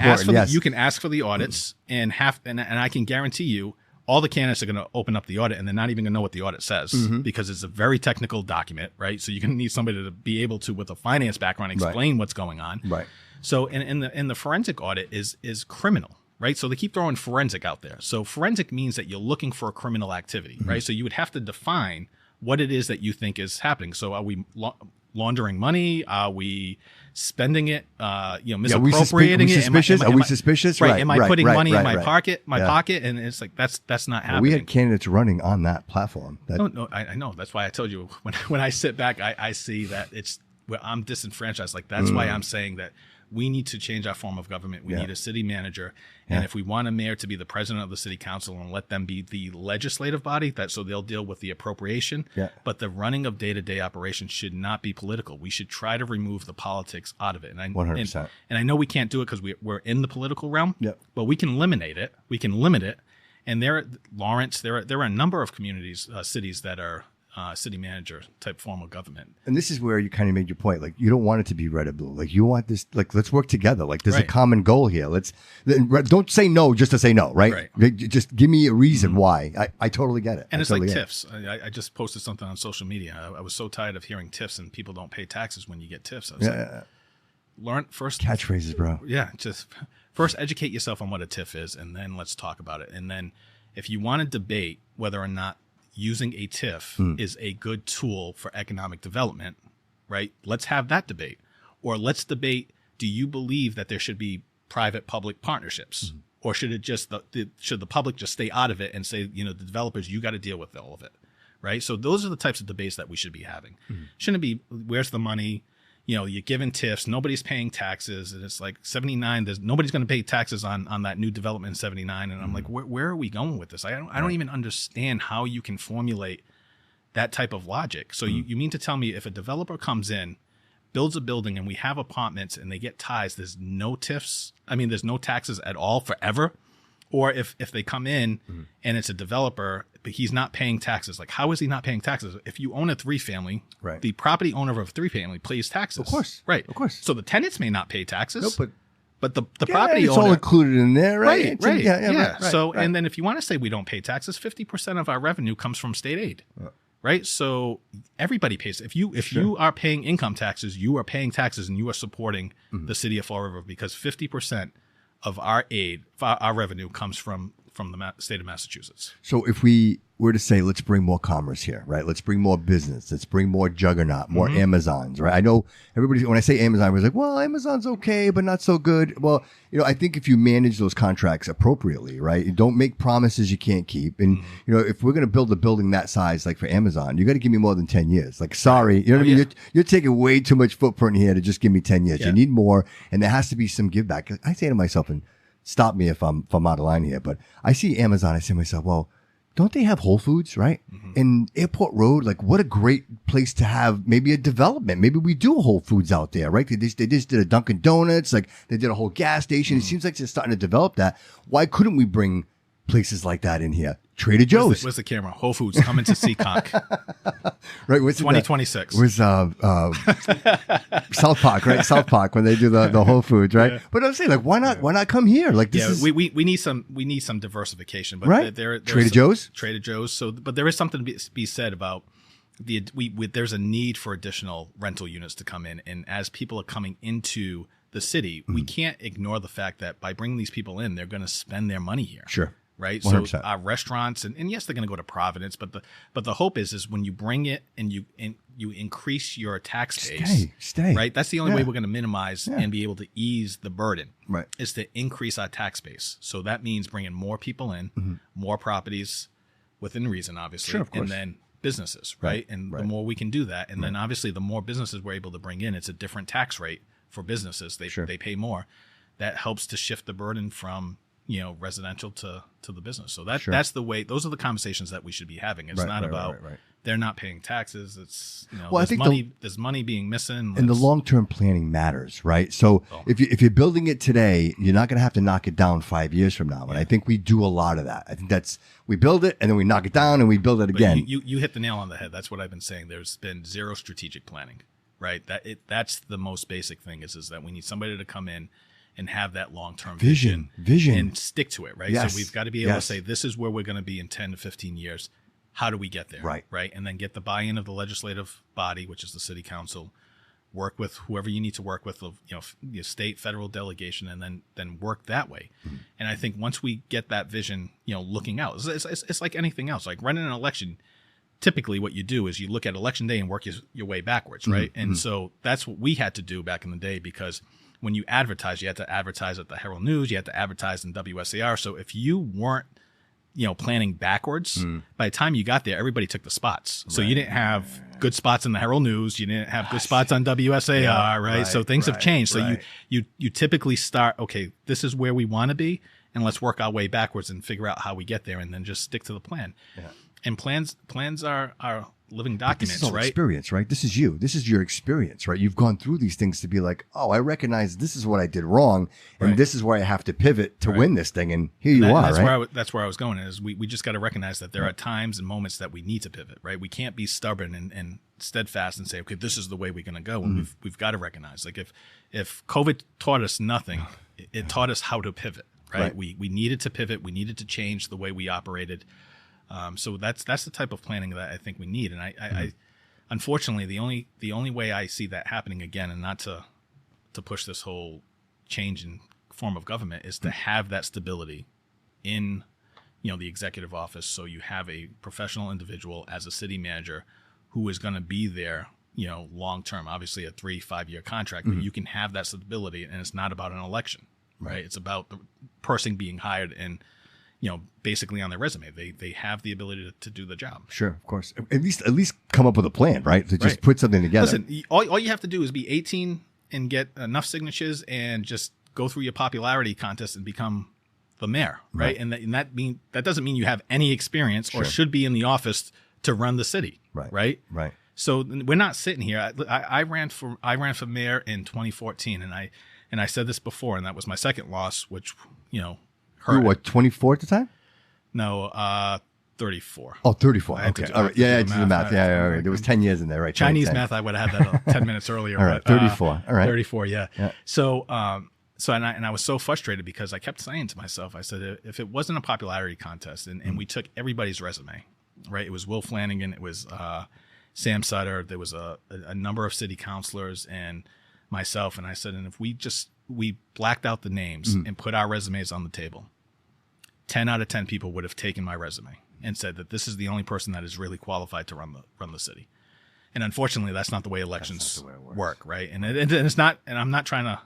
can ask for the audits, and I can guarantee you, all the candidates are going to open up the audit, and they're not even going to know what the audit says, because it's a very technical document, right? So you're going to need somebody to be able to, with a finance background, explain what's going on. Right. So in the forensic audit is criminal, right? So they keep throwing forensic out there. So forensic means that you're looking for a criminal activity, right? So you would have to define what it is that you think is happening. So are we laundering money? Are we spending it, misappropriating it? Are we suspicious? Right. Am I putting money in my pocket? And it's like, that's not happening. We had candidates running on that platform. No, I know. That's why I told you when I sit back, I see that I'm disenfranchised. Like, that's why I'm saying that we need to change our form of government. We need a city manager. And if we want a mayor to be the president of the city council and let them be the legislative body, so they'll deal with the appropriation. Yeah. But the running of day-to-day operations should not be political. We should try to remove the politics out of it. And 100%. And I know we can't do it because we're in the political realm. Yep. But we can eliminate it. We can limit it. And there are a number of communities, cities that are city manager type form of government. And this is where you kind of made your point. Like, you don't want it to be red or blue. Like, you want this, like, let's work together. Like, there's a common goal here. Don't say no just to say no, right? Just give me a reason why. I totally get it. And it's like TIFs. I just posted something on social media. I was so tired of hearing TIFs and people don't pay taxes when you get TIFs. I was like, learn first. Catchphrases, bro. Yeah. Just first educate yourself on what a TIF is, and then let's talk about it. And then if you want to debate whether or not using a TIF is a good tool for economic development, right? Let's have that debate. Or let's debate, do you believe that there should be private-public partnerships? Or should should the public just stay out of it and say, the developers, you got to deal with all of it, right? So those are the types of debates that we should be having. Shouldn't it be, where's the money? you're giving TIFs, nobody's paying taxes, and it's like 79. Nobody's going to pay taxes on that new development in 79, and I'm like, where are we going with this? I don't even understand how you can formulate that type of logic. So you mean to tell me if a developer comes in, builds a building, and we have apartments, and they get ties, there's no TIFs? I mean, there's no taxes at all forever? Or if they come in and it's a developer, but he's not paying taxes, like how is he not paying taxes? If you own a 3-family, the property owner of a 3-family pays taxes. Of course. Right. Of course. So the tenants may not pay taxes. No, but the property it's owner. all included in there, right? Right. Yeah. So, and then if you want to say we don't pay taxes, 50% of our revenue comes from state aid. Right. So everybody pays. If you are paying income taxes, you are paying taxes and you are supporting the city of Fall River, because 50% of our aid, our revenue comes from the state of Massachusetts. So if we were to say, let's bring more commerce here, right? Let's bring more business. Let's bring more juggernaut, more Amazons, right? I know everybody, when I say Amazon, was like, well, Amazon's okay, but not so good. Well, I think if you manage those contracts appropriately, right? You don't make promises you can't keep. And, if we're going to build a building that size, like for Amazon, you got to give me more than 10 years. Like, sorry, you know what I mean? You're taking way too much footprint here to just give me 10 years. You need more. And there has to be some give back. I say to myself, and stop me if I'm out of line here, but I see Amazon, I say to myself, well, don't they have Whole Foods, right? And Airport Road, like what a great place to have maybe a development. Maybe we do a Whole Foods out there, right? They just did a Dunkin' Donuts, like they did a whole gas station. It seems like they're starting to develop that. Why couldn't we bring places like that in here? Trader Joe's. Where's the camera? Whole Foods coming to Seekonk. Right. What's 2026. Was South Park, right? South Park when they do the Whole Foods, right? Yeah. But I'm saying, like, why not come here? Like, this is... we need some diversification, but right? Trader Joe's. Trader Joe's. So, but there is something to be said about there's a need for additional rental units to come in, and as people are coming into the city, we can't ignore the fact that by bringing these people in, they're going to spend their money here. Sure. Right. 100%. So our restaurants and yes, they're going to go to Providence, but the hope is when you bring it and you increase your tax base, stay. Right. That's the only way we're going to minimize and be able to ease the burden. Right. Is to increase our tax base. So that means bringing more people in, more properties within reason, obviously, sure, of course. and then businesses. Right. And the more we can do that, and then obviously the more businesses we're able to bring in, it's a different tax rate for businesses. They pay more. That helps to shift the burden from residential to the business. So that's the way. Those are the conversations that we should be having. It's not about they're not paying taxes. It's I think there's money being missing, and the long-term planning matters, right? So if you're building it today, you're not going to have to knock it down 5 years from now. And I think we do a lot of that. I think we build it and then we knock it down and we build it again. You hit the nail on the head. That's what I've been saying. There's been zero strategic planning, right? That's the most basic thing is that we need somebody to come in and have that long-term vision and stick to it, right? Yes. So we've got to be able to say, this is where we're going to be in 10 to 15 years. How do we get there? Right. And then get the buy-in of the legislative body, which is the city council, work with whoever you need to work with, state, federal delegation, and then work that way. And I think once we get that vision, looking out, it's like anything else, like running an election. Typically what you do is you look at election day and work your way backwards, right? And so that's what we had to do back in the day, because when you advertise, you had to advertise at the Herald News, you had to advertise in WSAR. So if you weren't, planning backwards, by the time you got there, everybody took the spots. So you didn't have good spots in the Herald News, you didn't have good spots on WSAR, right? So things have changed. So you typically start, okay, this is where we want to be, and let's work our way backwards and figure out how we get there, and then just stick to the plan. Yeah. And plans are living documents, this is all right? Experience, right? This is you. This is your experience, right? You've gone through these things to be like, oh, I recognize this is what I did wrong, and this is where I have to pivot to win this thing. And here you are, right? That's where I was going. Is we just got to recognize that there are times and moments that we need to pivot, right? We can't be stubborn and steadfast and say, okay, this is the way we're going to go. And we've got to recognize, like, if COVID taught us nothing, it taught us how to pivot, right? We needed to pivot. We needed to change the way we operated. So that's the type of planning that I think we need. And I unfortunately, the only way I see that happening again, and not to push this whole change in form of government, is to have that stability in, the executive office. So you have a professional individual as a city manager who is going to be there, long term, obviously a 3-5 year contract, but you can have that stability, and it's not about an election, right? It's about the person being hired and, basically on their resume. They have the ability to do the job. Sure, of course. At least come up with a plan, right? To just put something together. Listen, all you have to do is be 18 and get enough signatures and just go through your popularity contest and become the mayor, right? And that doesn't mean you have any experience or should be in the office to run the city, right? So we're not sitting here. I ran for mayor in 2014, and I said this before, and that was my second loss, which hurt. You were what, 24 at the time? No, 34. Oh, 34. Okay. All right. Yeah, I did the math. Yeah. Right. There was 10 years in there, right? Chinese math, I would have had that 10 minutes earlier. All right, 34. All right. 34, yeah. So, and I was so frustrated because I kept saying to myself, I said, if it wasn't a popularity contest and we took everybody's resume, right? It was Will Flanagan, it was Sam Sutter, there was a number of city councilors and myself, and I said, and if we blacked out the names and put our resumes on the table, 10 out of 10 people would have taken my resume and said that this is the only person that is really qualified to run the city. And unfortunately, that's not the way elections work, right? And it's not. And I'm not trying to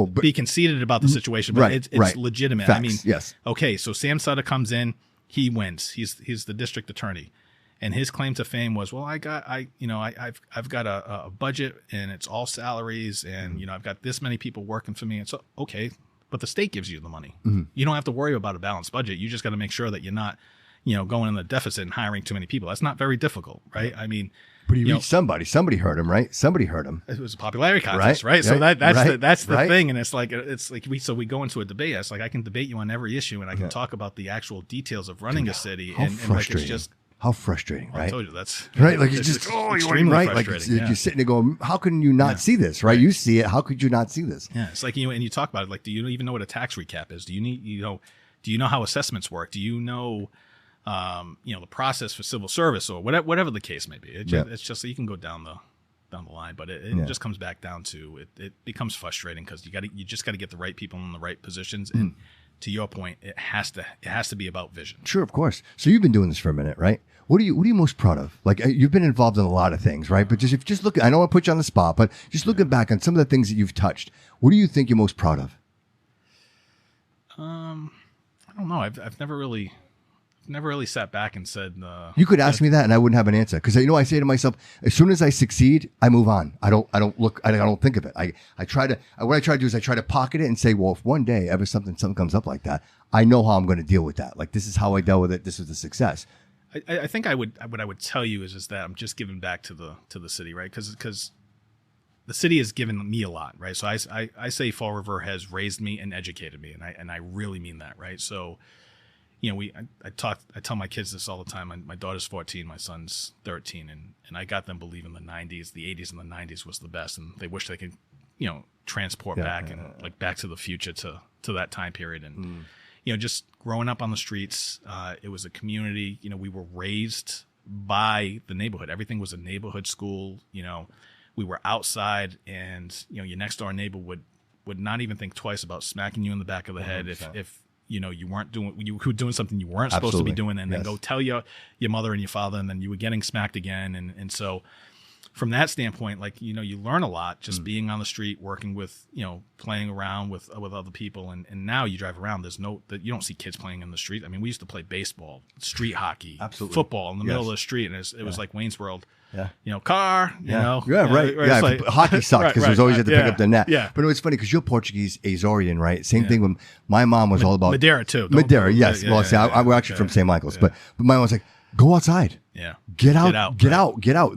be conceited about the situation, but it's legitimate. Facts, I mean, yes. Okay, so Sam Sutter comes in, he wins. He's the district attorney, and his claim to fame was, well, I've got a budget and it's all salaries, and I've got this many people working for me. And so okay. But the state gives you the money. You don't have to worry about a balanced budget. You just got to make sure that you're not, going in the deficit and hiring too many people. That's not very difficult, right? I mean, but he reached somebody. Somebody heard him, right? Somebody heard him. It was a popularity contest, right? So that's the thing. And it's like we go into a debate. It's like I can debate you on every issue, and I can talk about the actual details of running a city. How frustrating! Like it's just. How frustrating, right? I told you that's right. Like it's just extremely right. frustrating. Like you're sitting there going, "How can you not see this?" Right? You see it. How could you not see this? Yeah, it's like and you talk about it. Like, do you even know what a tax recap is? Do you know how assessments work? Do you know, the process for civil service or whatever the case may be? It's just you can go down the line, but it just comes back down to it becomes frustrating because you just got to get the right people in the right positions and. To your point, it has to be about vision. Sure, of course. So you've been doing this for a minute, right? What are you most proud of? Like you've been involved in a lot of things, right? But just look. I don't want to put you on the spot, but just looking back on some of the things that you've touched, what do you think you're most proud of? I don't know. I've never really sat back and said. You could ask me that, and I wouldn't have an answer because I say to myself, as soon as I succeed, I move on. I don't think of it. I try to do is I try to pocket it and say, well, if one day ever something comes up like that, I know how I'm going to deal with that. Like this is how I dealt with it. This was a success. I think what I would tell you is that I'm just giving back to the city, right? Because the city has given me a lot, right? So I say Fall River has raised me and educated me, and I really mean that, right? So. I tell my kids this all the time. My daughter's 14, my son's 13, and I got them believing the 80s and the 90s was the best, and they wish they could, transport back and like Back to the Future to that time period. And just growing up on the streets, it was a community. We were raised by the neighborhood. Everything was a neighborhood school. We were outside, and your next door neighbor would not even think twice about smacking you in the back of the head if you were doing something you weren't supposed to be doing, and then go tell your mother and your father, and then you were getting smacked again. And so from that standpoint, like, you learn a lot just being on the street, working with, playing around with other people. And now you drive around, you don't see kids playing in the street. I mean, we used to play baseball, street hockey, football in the middle of the street. And it was like Wayne's World. Yeah. Car, Yeah, right. Yeah, like, hockey sucked because it was always had to pick up the net. Yeah. But it was funny because you're Portuguese Azorian, right? Same thing when my mom was all about Madeira too. Madeira, yes. We're actually from St. Michael's, but my mom was like, go outside. Yeah. Get out.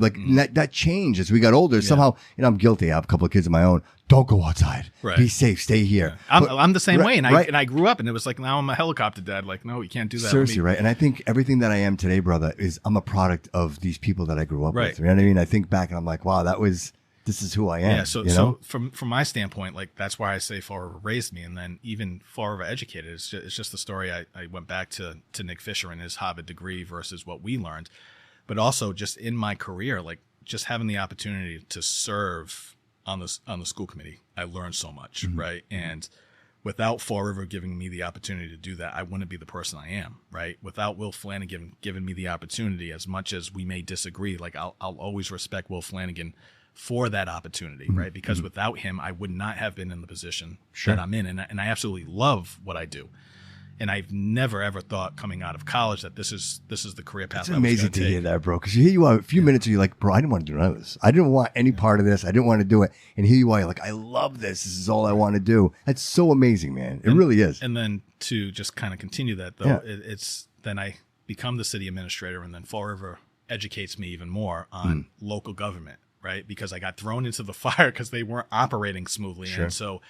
Like that changed as we got older. Somehow, I'm guilty. I have a couple of kids of my own. Don't go outside. Right. Be safe. Stay here. Yeah. I'm the same way. And I grew up and it was like, now I'm a helicopter dad. Like, no, you can't do that. Seriously, right? And I think everything that I am today, brother, is I'm a product of these people that I grew up with. You know what I mean? I think back and I'm like, wow, this is who I am. Yeah. So from my standpoint, like that's why I say Fall River raised me, and then even Fall River educated. It's just the story. I went back to Nick Fisher and his Harvard degree versus what we learned, but also just in my career, like just having the opportunity to serve on the school committee, I learned so much, right? And without Fall River giving me the opportunity to do that, I wouldn't be the person I am, right? Without Will Flanagan giving me the opportunity, as much as we may disagree, like I'll always respect Will Flanagan for that opportunity, right? Because without him, I would not have been in the position that I'm in. And I absolutely love what I do. And I've never ever thought coming out of college that this is the career path. It's amazing to hear that, bro. Because here you are, a few minutes, and you're like, bro, I didn't want to do none of this. I didn't want any part of this. I didn't want to do it. And here you are, you're like, I love this. This is all I want to do. That's so amazing, man. It really is. And then to just kind of continue that, though, it's then I become the city administrator, and then Fall River educates me even more on local government, right? Because I got thrown into the fire because they weren't operating smoothly. Sure. And so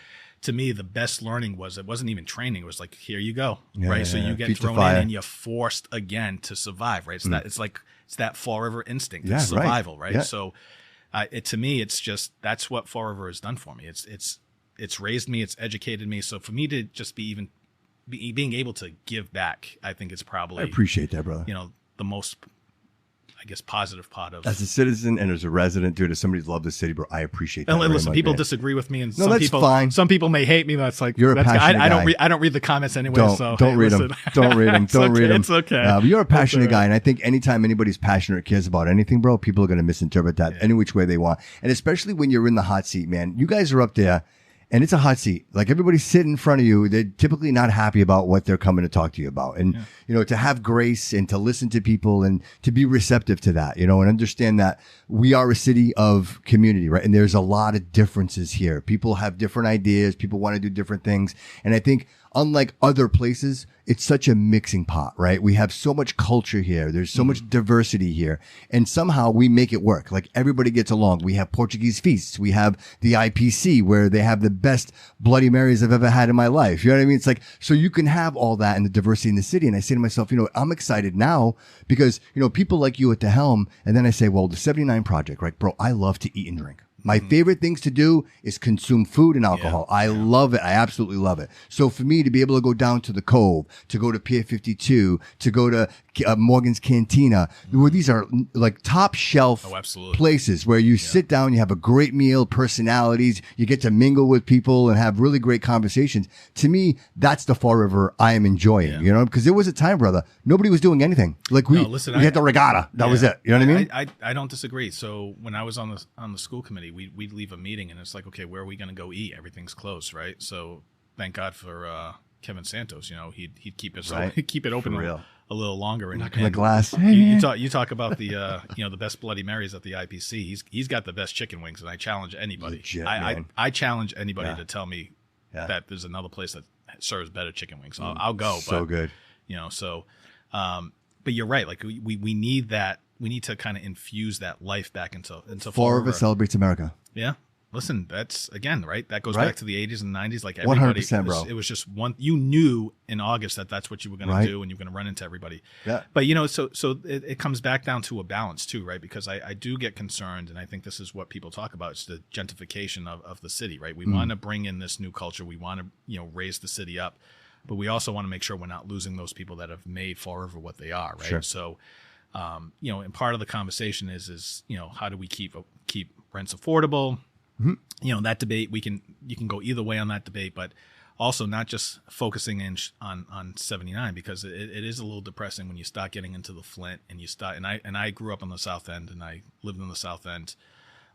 to me, the best learning was, it wasn't even training. It was like, here you go, right? So you get thrown in and you're forced again to survive, right? It's that Fall River instinct, it's survival, right? Yeah. So to me, it's just, that's what Fall River has done for me. It's raised me, it's educated me. So for me to just being able to give back, I think it's probably, I appreciate that, brother. The most, I guess, positive part of, as a citizen and as a resident, dude, as somebody who loves the city, bro, I appreciate that. And listen, much, people man. disagree with me, and fine. Some people may hate me. That's like, you're a passionate guy. I don't read the comments anyway. Don't read them. Don't read them. Don't read them. It's okay. But you're a passionate guy, and I think anytime anybody's passionate or cares about anything, bro, people are going to misinterpret that any which way they want, and especially when you're in the hot seat, man. You guys are up there. And it's a hot seat. Like, everybody's sitting in front of you. They're typically not happy about what they're coming to talk to you about. And, to have grace and to listen to people and to be receptive to that, and understand that we are a city of community, right? And there's a lot of differences here. People have different ideas. People want to do different things. And I think, unlike other places, it's such a mixing pot, right? We have so much culture here. There's so much diversity here. And somehow we make it work. Like, everybody gets along. We have Portuguese feasts. We have the IPC, where they have the best Bloody Marys I've ever had in my life. You know what I mean? It's like, so you can have all that and the diversity in the city. And I say to myself, I'm excited now because, people like you at the helm. And then I say, well, the 79 Project, right, bro, I love to eat and drink. My favorite things to do is consume food and alcohol. I love it. I absolutely love it. So for me to be able to go down to the Cove, to go to Pier 52, to go to Morgan's Cantina, where these are like top shelf places where you sit down, you have a great meal, personalities, you get to mingle with people and have really great conversations. To me, that's the Fall River I am enjoying, because there was a time, brother, nobody was doing anything. Like we had the regatta. That was it. You know what I mean? I don't disagree. So when I was on the school committee, we'd leave a meeting and it's like, okay, where are we going to go eat? Everything's closed, right? So thank God for Kevin Santos. He'd keep us he'd keep it open a little longer. And the glass. You talk about the the best Bloody Marys at the IPC. He's got the best chicken wings, and I challenge anybody. Legit, I challenge anybody to tell me that there's another place that serves better chicken wings. I'll go. So good. But you're right. Like we need that. We need to kind of infuse that life back into Fall River celebrates America. Yeah. Listen, that's again, right? That goes back to the 80s and 90s. Like everybody, 100%, bro. It was just one. You knew in August that that's what you were going to do, and you're going to run into everybody. Yeah. But so it comes back down to a balance too, right? Because I do get concerned, and I think this is what people talk about. It's the gentrification of the city, right? We want to bring in this new culture. We want to raise the city up, but we also want to make sure we're not losing those people that have made Fall River what they are, right? Sure. So. And part of the conversation is how do we keep rents affordable? Mm-hmm. That debate you can go either way on that debate, but also not just focusing on 79, because it is a little depressing when you start getting into the Flint and you start. And I grew up on the South End, and I lived in the South End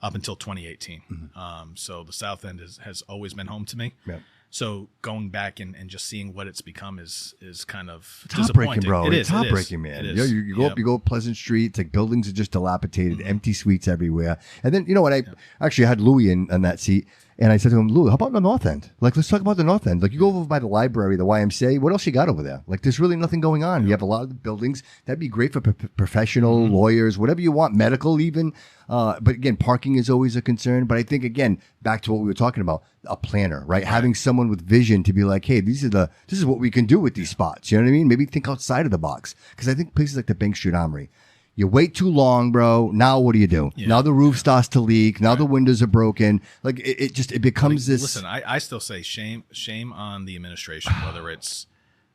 up until 2018. Mm-hmm. So the South End has always been home to me. Yeah. So going back and just seeing what it's become is kind of heartbreaking, bro. It's heartbreaking, man. You go up, you go Pleasant Street. It's like buildings are just dilapidated, empty suites everywhere. And then when I actually had Louis in that seat, and I said to him, Louis, how about the North End? Like, let's talk about the North End. Like, you go over by the library, the YMCA. What else you got over there? Like, there's really nothing going on. You have a lot of the buildings. That'd be great for professional lawyers, whatever you want, medical even. But again, parking is always a concern. But I think, again, back to what we were talking about, a planner, right? Having someone with vision to be like, hey, this is what we can do with these spots. You know what I mean? Maybe think outside of the box. Because I think places like the Bank Street Armory, you wait too long, bro. Now what do you do? Yeah. Now the roof starts to leak. Now the windows are broken. Like it becomes this. Listen, I still say shame on the administration, whether it's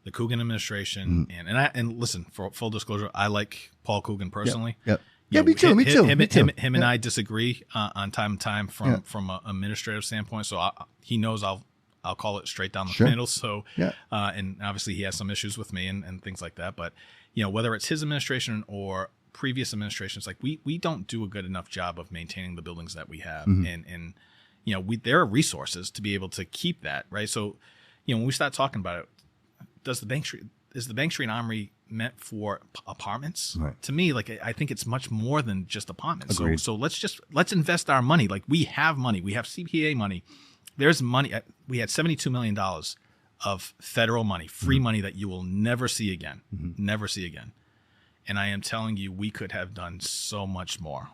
the Coogan administration and listen, for full disclosure, I like Paul Coogan personally. Yep. Yeah, me too. Him and I disagree on time to time from an administrative standpoint. So he knows I'll call it straight down the middle. So and obviously he has some issues with me and things like that. But whether it's his administration or previous administrations, like we don't do a good enough job of maintaining the buildings that we have, and there are resources to be able to keep that, right? So when we start talking about it, does the Bank Street is the Bank Street Armory meant for apartments? Right. To me, like I think it's much more than just apartments. Agreed. So let's invest our money. Like we have money. We have CPA money. There's money. We had $72 million of federal money, free money that you will never see again. Never see again. And I am telling you, we could have done so much more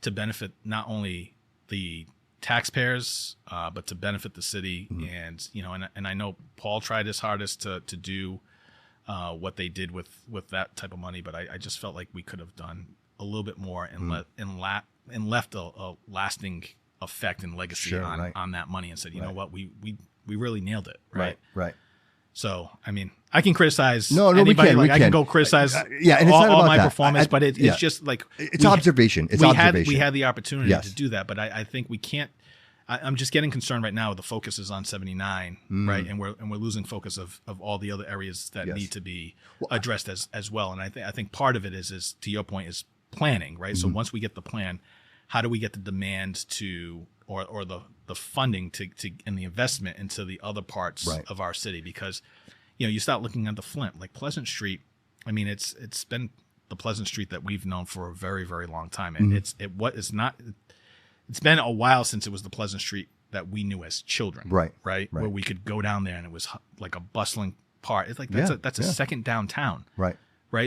to benefit not only the taxpayers, but to benefit the city. And, you know, and I know Paul tried his hardest to do what they did with that type of money, but I just felt like we could have done a little bit more and left a lasting effect and legacy on that money, and said, you know what, we really nailed it. Right. So, I mean, I can criticize anybody. I can go criticize and it's all not about my that. performance, but it's just like it's observation. We had the opportunity to do that, but I think we can't. I'm just getting concerned right now. The focus is on 79, right, and we're losing focus of all the other areas that need to be addressed as well. And I think part of it is to your point is planning, right? So once we get the plan, how do we get the demand to or the funding to and the investment into the other parts of our city? Because, you know, you start looking at the Flint, like Pleasant Street. I mean, it's been the Pleasant Street that we've known for a very, very long time, and it's been a while since it was the Pleasant Street that we knew as children, right, where we could go down there and it was like a bustling part. It's like that's a second downtown, right?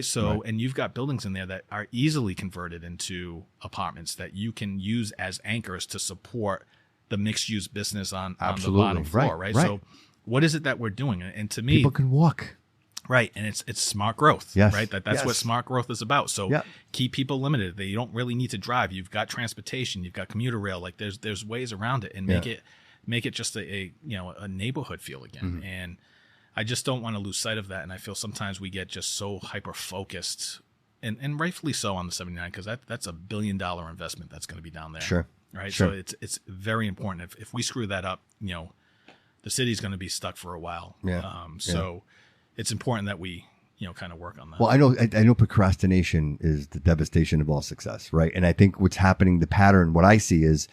So, and you've got buildings in there that are easily converted into apartments that you can use as anchors to support the mixed-use business on the bottom floor, right? So, what is it that we're doing? And to me, people can walk. Right, and it's smart growth, right? That's what smart growth is about. So keep people limited. You don't really need to drive. You've got transportation. You've got commuter rail. Like there's ways around it, and make it just a neighborhood feel again. And I just don't want to lose sight of that. And I feel sometimes we get just so hyper focused, and rightfully so, on the 79, because that's $1 billion investment that's going to be down there. Sure. Right. So it's very important. If we screw that up, you know, the city's going to be stuck for a while. So it's important that we, you know, kind of work on that. Well, I know procrastination is the devastation of all success, right? And I think what's happening, the pattern, what I see is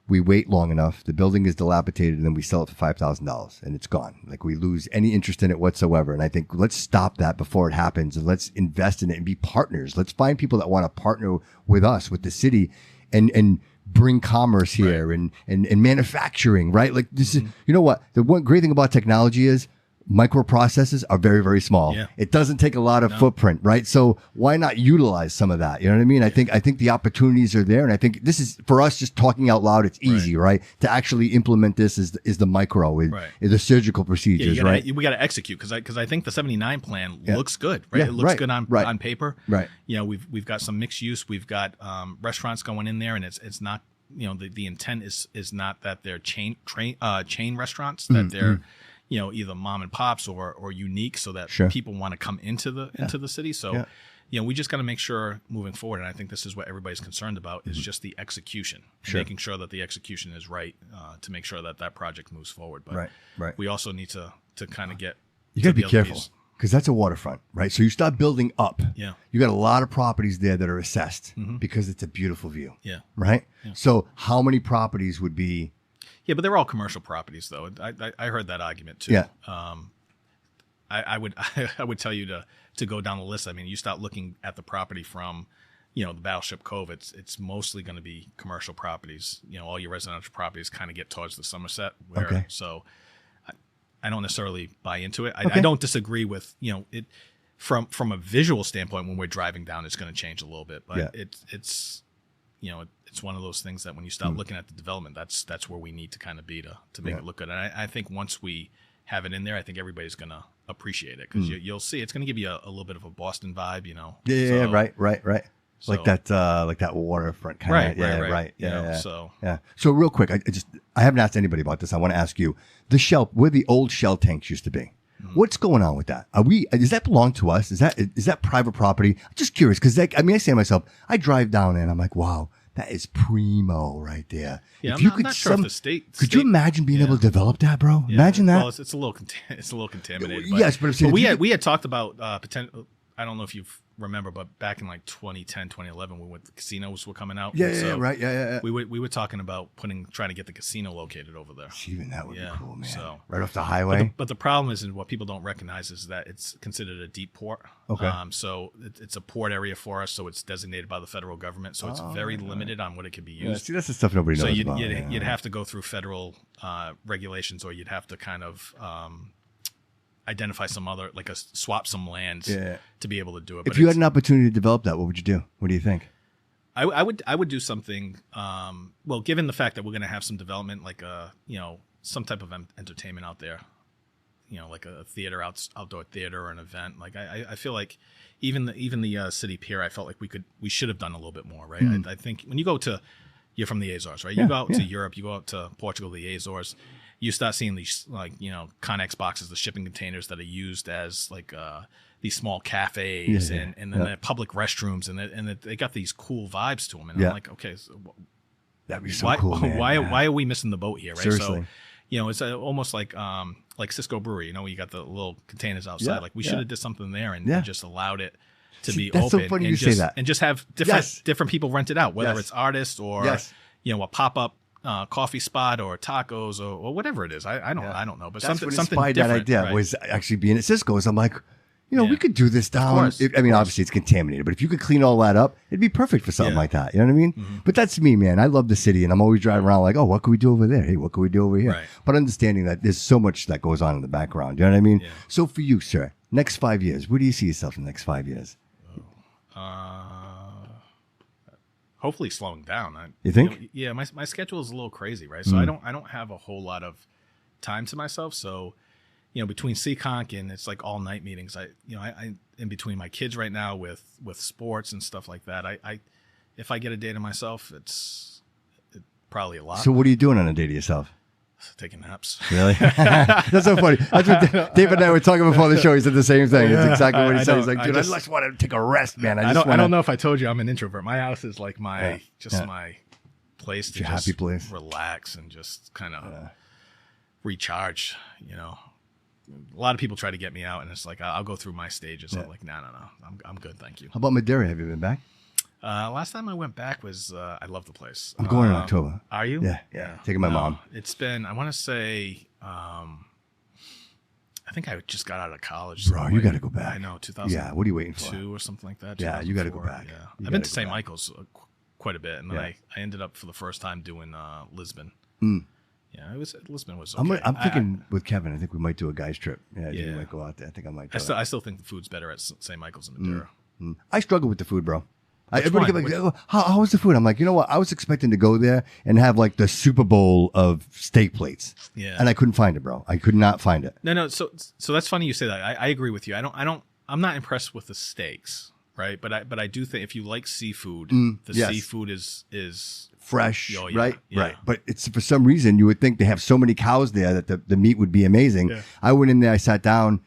we wait long enough, the building is dilapidated, and then we sell it for $5,000 and it's gone. Like we lose any interest in it whatsoever. And I think let's stop that before it happens, and let's invest in it and be partners. Let's find people that want to partner with us, with the city, and bring commerce here and manufacturing, right? Like this is, you know what? The one great thing about technology is microprocessors are very, very small. It doesn't take a lot of footprint, right? So why not utilize some of that? You know what I mean? I think the opportunities are there, and I think this is, for us, just talking out loud, it's easy, right? To actually implement this is the micro, is the surgical procedures, right? We got to execute, because I think the 79 plan looks good, right? It looks good on paper, right? You know, we've got some mixed use, we've got restaurants going in there, and it's not, you know, the intent is not that they're chain restaurants, that they're you know, either mom and pops or unique, so that people want to come into the city. So, you know, we just got to make sure moving forward, and I think this is what everybody's concerned about, is just the execution, making sure that the execution is right, to make sure that project moves forward. But we also need to kind of get, you got to be careful, because that's a waterfront, right? So you start building up. You got a lot of properties there that are assessed because it's a beautiful view. Right. So how many properties would be? Yeah, but they're all commercial properties, though. I heard that argument too. I would tell you to go down the list. I mean, you start looking at the property from, you know, the Battleship Cove. It's mostly going to be commercial properties. You know, all your residential properties kind of get towards the Somerset. So I don't necessarily buy into it. I don't disagree with, you know, it from a visual standpoint. When we're driving down, it's going to change a little bit, but it's you know, it's one of those things that when you start looking at the development, that's where we need to kind of be to make it look good. And I think once we have it in there, I think everybody's going to appreciate it, because you'll see it's going to give you a little bit of a Boston vibe, you know. Right. So, like that waterfront kind of. So real quick, I haven't asked anybody about this. I want to ask you, the Shell, where the old Shell tanks used to be. What's going on with that? Does that belong to us? Is that private property? I'm just curious, because I say to myself, I drive down there and I'm like, wow, that is primo right there. Yeah, I'm not sure if the state. Could you imagine being able to develop that, bro? Imagine that. Well, it's a little contaminated. Yes, but we had talked about I don't know if you remember, but back in like 2010, 2011, when the casinos were coming out. Right. Yeah. We were talking about trying to get the casino located over there. Even that would be cool, man. So, right off the highway. But the problem is, and what people don't recognize is that it's considered a deep port. Okay. So it's a port area for us, so it's designated by the federal government. So it's very limited on what it can be used. Yeah, see, that's the stuff nobody knows about. So you'd have to go through federal regulations, or you'd have to kind of identify some other, like swap some lands to be able to do it. But if you had an opportunity to develop that, what would you do? What do you think? I would do something. Well, given the fact that we're going to have some development, like some type of entertainment out there, like a theater, outdoor theater, or an event. Like I feel like even the city pier, I felt like we should have done a little bit more, right? I think when you go to, you're from the Azores, right? You go out to Europe, you go out to Portugal, the Azores. You start seeing these, like, Connex boxes, the shipping containers that are used as like these small cafes and then they're public restrooms, and they got these cool vibes to them. And I'm like, okay, so that'd be so cool, man. Why are we missing the boat here, right? Seriously. So, it's almost like Cisco Brewery. You got the little containers outside. Like we should have did something there and just allowed it to be that's open. So funny and you say that. And just have different people rent it out, whether it's artists or a pop-up coffee spot or tacos or whatever it is. I don't know, but that's something what inspired that idea, right? was actually being at Cisco's. I'm like, we could do this down. Obviously it's contaminated, but if you could clean all that up, it'd be perfect for something like that. You know what I mean? Mm-hmm. But that's me, man. I love the city, and I'm always driving around like, oh, what can we do over there? Hey, what can we do over here? Right. But understanding that there's so much that goes on in the background. You know what I mean? Yeah. So for you, sir, next 5 years, where do you see yourself in the next 5 years? Hopefully slowing down. You think? My schedule is a little crazy, right? So I don't have a whole lot of time to myself. So, between CConc and it's like all night meetings, I in between my kids right now with sports and stuff like that, I if I get a day to myself, it's probably a lot. So what are you doing on a day to yourself? Taking naps. Really? That's so funny. That's what Dave and I were talking before the show. He said the same thing. It's exactly what he said. He's like, dude, I just want to take a rest, man. I don't know if I told you I'm an introvert. My house is like my place to just happy place. Relax and just kind of recharge. A lot of people try to get me out, and it's like I'll go through my stages. I'm like, no, I'm good, thank you. How about Madeira? Have you been back? Last time I went back was I love the place. I'm going in October. Are you? Yeah. Taking my mom. It's been, I want to say, I think I just got out of college. Bro, you got to go back. I know, 2000. Yeah, what are you waiting for? 2 or something like that. Yeah, you got to go back. Yeah, I've been to St. Michael's quite a bit, and then I ended up for the first time doing Lisbon. Yeah, Lisbon was okay. I'm thinking with Kevin, I think we might do a guys trip. Yeah, you might go out there. I think I might do I still think the food's better at St. Michael's and Madeira. I struggle with the food, bro. Everybody kept like, how was the food? I'm like, you know what? I was expecting to go there and have like the Super Bowl of steak plates. Yeah. And I couldn't find it, bro. I could not find it. No. So that's funny you say that. I agree with you. I'm not impressed with the steaks, right? But I do think if you like seafood, seafood is fresh, right? Yeah. Right. But it's for some reason you would think they have so many cows there that the meat would be amazing. Yeah. I went in there, I sat down,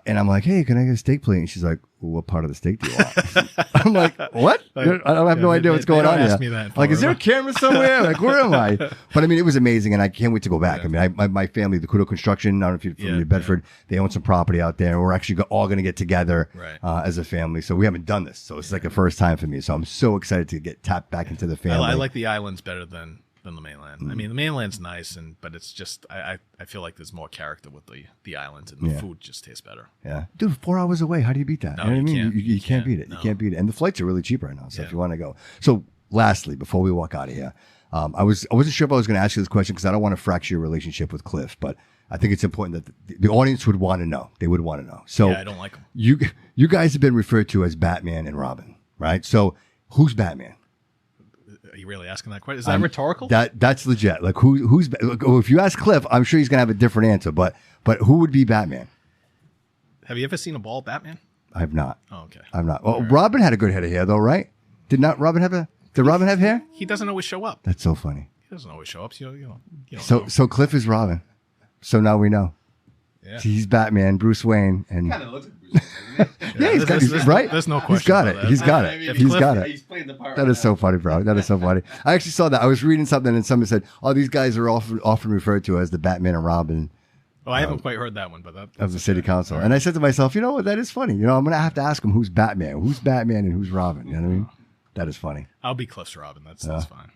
and I'm like, hey, can I get a steak plate? And she's like, well, what part of the steak do you want? I'm like, what? I have no idea what's going on here. Me that like, is there a camera somewhere? Like, where am I? But I mean, it was amazing, and I can't wait to go back. Yeah. I mean, my family, the Couto Construction, I don't know if you're from New Bedford, they own some property out there. We're actually all going to get together as a family. So we haven't done this. So it's like the first time for me. So I'm so excited to get tapped back into the family. I like the islands better than the mainland. I mean, the mainland's nice, but it's just I feel like there's more character with the islands, and the food just tastes better. Yeah, dude, 4 hours away. How do you beat that? No, you know what I mean? You can't beat it. No. You can't beat it. And the flights are really cheap right now. So if you want to go. So lastly, before we walk out of here, I wasn't sure if I was going to ask you this question because I don't want to fracture your relationship with Cliff, but I think it's important that the audience would want to know. They would want to know. So I don't like them. You guys have been referred to as Batman and Robin, right? So who's Batman? Are you really asking that question? Is that rhetorical? That's legit. Like who's if you ask Cliff, I'm sure he's gonna have a different answer. But who would be Batman? Have you ever seen a bald Batman? I have not. Oh, okay. I've not. Well, Robin had a good head of hair though, right? Did Robin have hair? He doesn't always show up. That's so funny. He doesn't always show up. You don't know. So Cliff is Robin. So now we know. Yeah. He's Batman, Bruce Wayne, and kind of looks like Bruce Wayne, doesn't yeah, he's got it, right? There's no question. He's got it. He's got it. He's got it. He's playing the part. That is so funny, bro. That is so funny. I actually saw that. I was reading something, and somebody said, "Oh, these guys are often referred to as the Batman and Robin Oh, I haven't quite heard that one, but that's of the city council. Right. And I said to myself, you know what? That is funny. You know, I'm going to have to ask him who's Batman and who's Robin. You know what I mean? That is funny. I'll be Cliff's Robin. That's fine.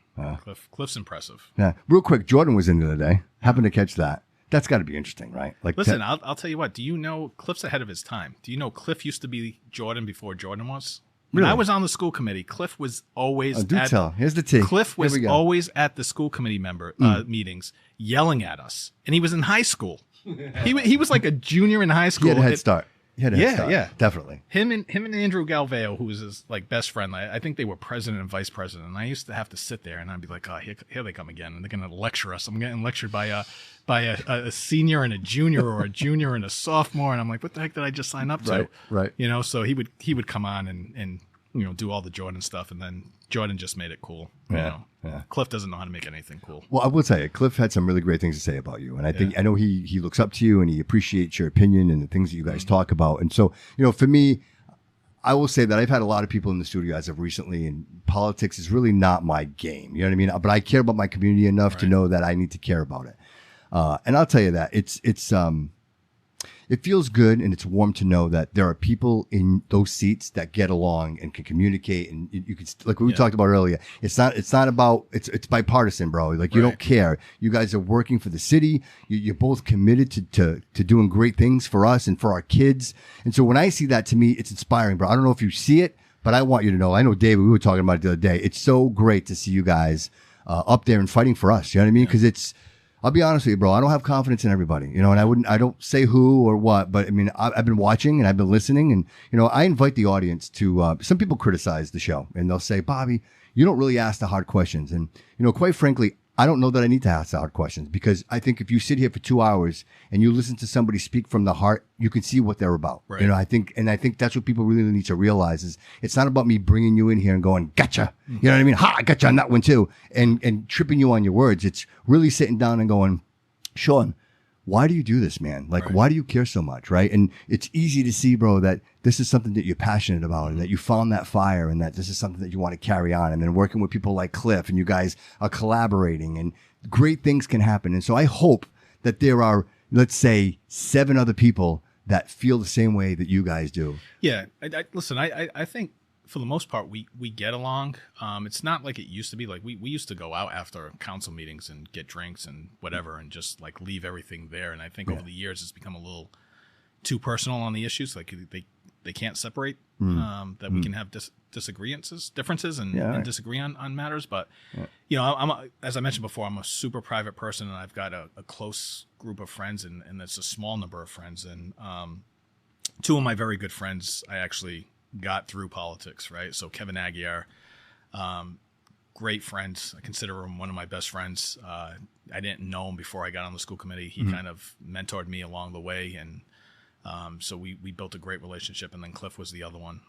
Cliff's impressive. Yeah. Real quick, Jordan was in the other day. Happened to catch that. That's got to be interesting, right? Like, listen, I'll tell you what. Do you know Cliff's ahead of his time? Do you know Cliff used to be Jordan before Jordan was? When Really? I was on the school committee, Cliff was always tell. Here's the tea. Cliff was always at the school committee member meetings yelling at us. And he was in high school. He was like a junior in high school. He had a head start. Yeah. Definitely. Him and Andrew Galveo, who was his like best friend, I think they were president and vice president. And I used to have to sit there and I'd be like, oh, here they come again. And they're going to lecture us. I'm getting lectured by a senior and a junior or a junior and a sophomore. And I'm like, what the heck did I just sign up to? Right. You know, so he would come on and you know, do all the Jordan stuff. And then Jordan just made it cool. You know? Cliff doesn't know how to make anything cool. Well, I will tell you, Cliff had some really great things to say about you. And I know he looks up to you and he appreciates your opinion and the things that you guys talk about. And so, you know, for me, I will say that I've had a lot of people in the studio as of recently, and politics is really not my game. You know what I mean? But I care about my community enough to know that I need to care about it. And I'll tell you that it feels good and it's warm to know that there are people in those seats that get along and can communicate. And you can, like we talked about earlier, it's not about, it's bipartisan, bro. Like you don't care. You guys are working for the city. You're both committed to doing great things for us and for our kids. And so when I see that, to me, it's inspiring, bro. I don't know if you see it, but I want you to know, I know David, we were talking about it the other day. It's so great to see you guys up there and fighting for us. You know what I mean? Cause I'll be honest with you, bro. I don't have confidence in everybody, you know, and I don't say who or what, but I mean, I've been watching and I've been listening, and, you know, I invite the audience to, some people criticize the show and they'll say, Bobby, you don't really ask the hard questions. And, you know, quite frankly, I don't know that I need to ask the hard questions, because I think if you sit here for 2 hours and you listen to somebody speak from the heart, you can see what they're about. Right. You know, I think that's what people really need to realize is it's not about me bringing you in here and going, gotcha. You know what I mean? Ha, I gotcha on that one too. And tripping you on your words. It's really sitting down and going, Shawn, why do you do this, man? Like, why do you care so much? Right. And it's easy to see, bro, that this is something that you're passionate about and that you found that fire and that this is something that you want to carry on. And then working with people like Cliff and you guys are collaborating and great things can happen. And so I hope that there are, let's say, 7 other people that feel the same way that you guys do. Yeah. Listen, I think for the most part, we get along. It's not like it used to be. Like we used to go out after council meetings and get drinks and whatever and just like leave everything there. And I think over the years it's become a little too personal on the issues. Like they can't separate, that we can have differences and disagree on matters. But, you know, as I mentioned before, I'm a super private person and I've got a close group of friends and it's a small number of friends. And 2 of my very good friends, I actually got through politics, right? So Kevin Aguiar, great friends. I consider him one of my best friends. I didn't know him before I got on the school committee. He kind of mentored me along the way. And so we built a great relationship. And then Cliff was the other one.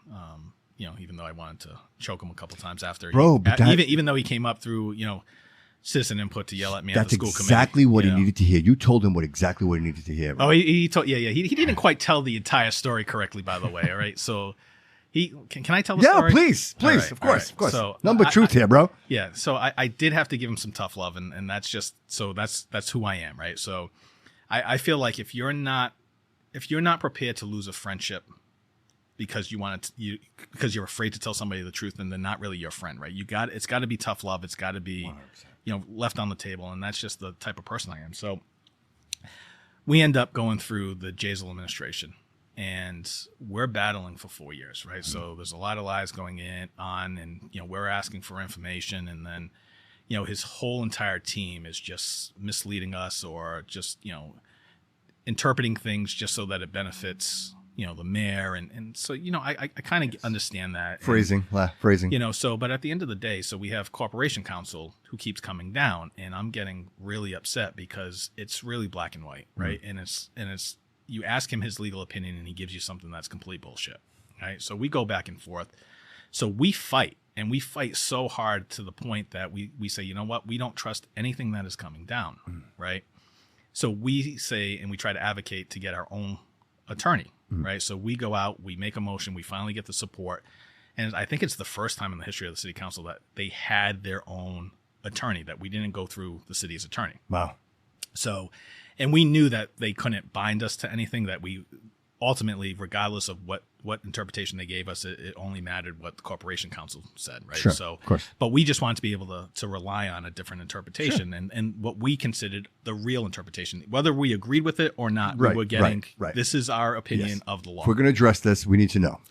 You know, even though I wanted to choke him a couple times after, even though he came up through, you know, citizen input to yell at me at the school committee. That's exactly what he needed to hear. You told him exactly what he needed to hear. Right? Oh, he told, he didn't quite tell the entire story correctly, by the way. All right. So can I tell the story? Yeah, please. Right, of course. So number truth here, bro. Yeah. So I did have to give him some tough love, and that's just, so that's who I am. Right. So I feel like if you're not prepared to lose a friendship because because you're afraid to tell somebody the truth, then they're not really your friend, right? It's got to be tough love. It's got to be, 100%. You know, left on the table, and that's just the type of person I am. So we end up going through the Jazel administration, and we're battling for 4 years, right? Mm-hmm. So there's a lot of lies going on, and you know, we're asking for information, and then, you know, his whole entire team is just misleading us or just, you know, interpreting things just so that it benefits, you know, the mayor. And so, you know, I kind of understand that. Phrasing. You know, so, but at the end of the day, so we have corporation counsel who keeps coming down, and I'm getting really upset because it's really black and white, right? Mm-hmm. And it's, you ask him his legal opinion and he gives you something that's complete bullshit, right? So we go back and forth. So we fight, and we fight so hard to the point that we say, you know what? We don't trust anything that is coming down, right? So we say, and we try to advocate to get our own attorney, right? So we go out, we make a motion, we finally get the support. And I think it's the first time in the history of the city council that they had their own attorney, that we didn't go through the city's attorney. Wow. So, And we knew that they couldn't bind us to anything, that we ultimately, regardless of what interpretation they gave us, it only mattered what the Corporation Council said, right? Sure, so, of course. But we just wanted to be able to rely on a different interpretation and what we considered the real interpretation. Whether we agreed with it or not, we were getting, this is our opinion of the law. If we're going to address this, we need to know.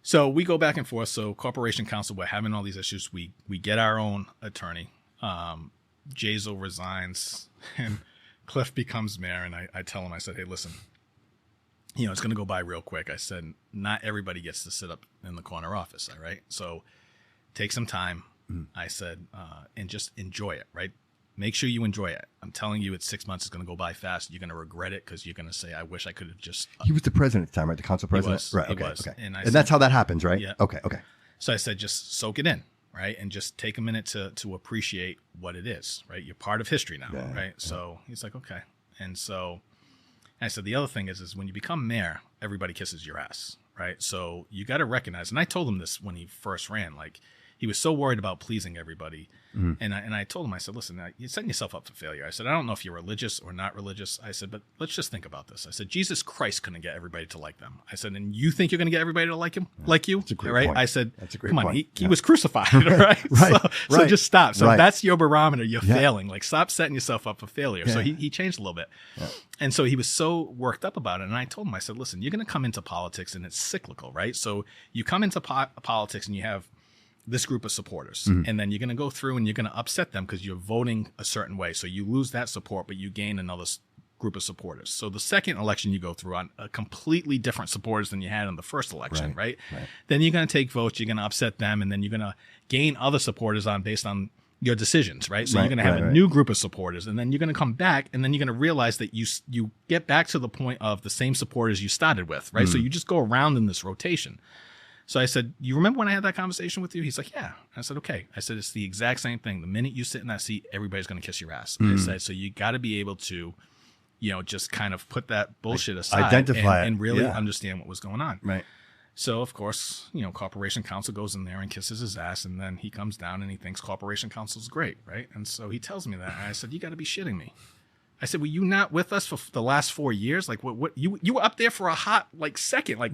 So we go back and forth. So Corporation Council, we're having all these issues. We get our own attorney. Jazo resigns, and Cliff becomes mayor. And I tell him, I said, hey, listen, it's going to go by real quick. I said, not everybody gets to sit up in the corner office, all right? So take some time, I said, and just enjoy it, right? Make sure you enjoy it. I'm telling you, it's 6 months. It's going to go by fast. You're going to regret it because you're going to say, I wish I could have just... He was the president at the time, right? The council president? He was. Right, He okay, was. okay. And that's how that happens, right? Yeah. Okay. So I said, just soak it in, right? And just take a minute to appreciate what it is, right? You're part of history now, right? Yeah. So he's like, okay. And so I said, the other thing is when you become mayor, everybody kisses your ass, right? So you got to recognize, and I told him this when he first ran, like he was so worried about pleasing everybody. And I told him, I said, listen, you're setting yourself up for failure. I said, I don't know if you're religious or not religious. I said, but let's just think about this. I said, Jesus Christ couldn't get everybody to like them. I said, and you think you're going to get everybody to like him, like you? That's a great right? point. I said, that's a great come on, point. he was crucified, right? So just stop. So that's your barometer. You're failing. Like stop setting yourself up for failure. Yeah. So he changed a little bit. Yeah. And so he was so worked up about it. And I told him, I said, listen, you're going to come into politics and it's cyclical, right? So you come into politics and you have this group of supporters, and then you're going to go through and you're going to upset them because you're voting a certain way. So you lose that support, but you gain another group of supporters. So the second election you go through on a completely different supporters than you had in the first election, right? Then you're going to take votes, you're going to upset them, and then you're going to gain other supporters based on your decisions, right? So you're going to have a new group of supporters, and then you're going to come back, and then you're going to realize that you get back to the point of the same supporters you started with, right? So you just go around in this rotation. So I said, you remember when I had that conversation with you? He's like, yeah. I said, okay. I said, it's the exact same thing. The minute you sit in that seat, everybody's going to kiss your ass. I said, so you got to be able to, just kind of put that bullshit aside. Identify and really understand what was going on. Right. So, of course, Corporation Council goes in there and kisses his ass, and then he comes down and he thinks Corporation Council is great, right? And so he tells me that. And I said, you got to be shitting me. I said, were you not with us for the last 4 years? Like, what you were up there for a hot, second, like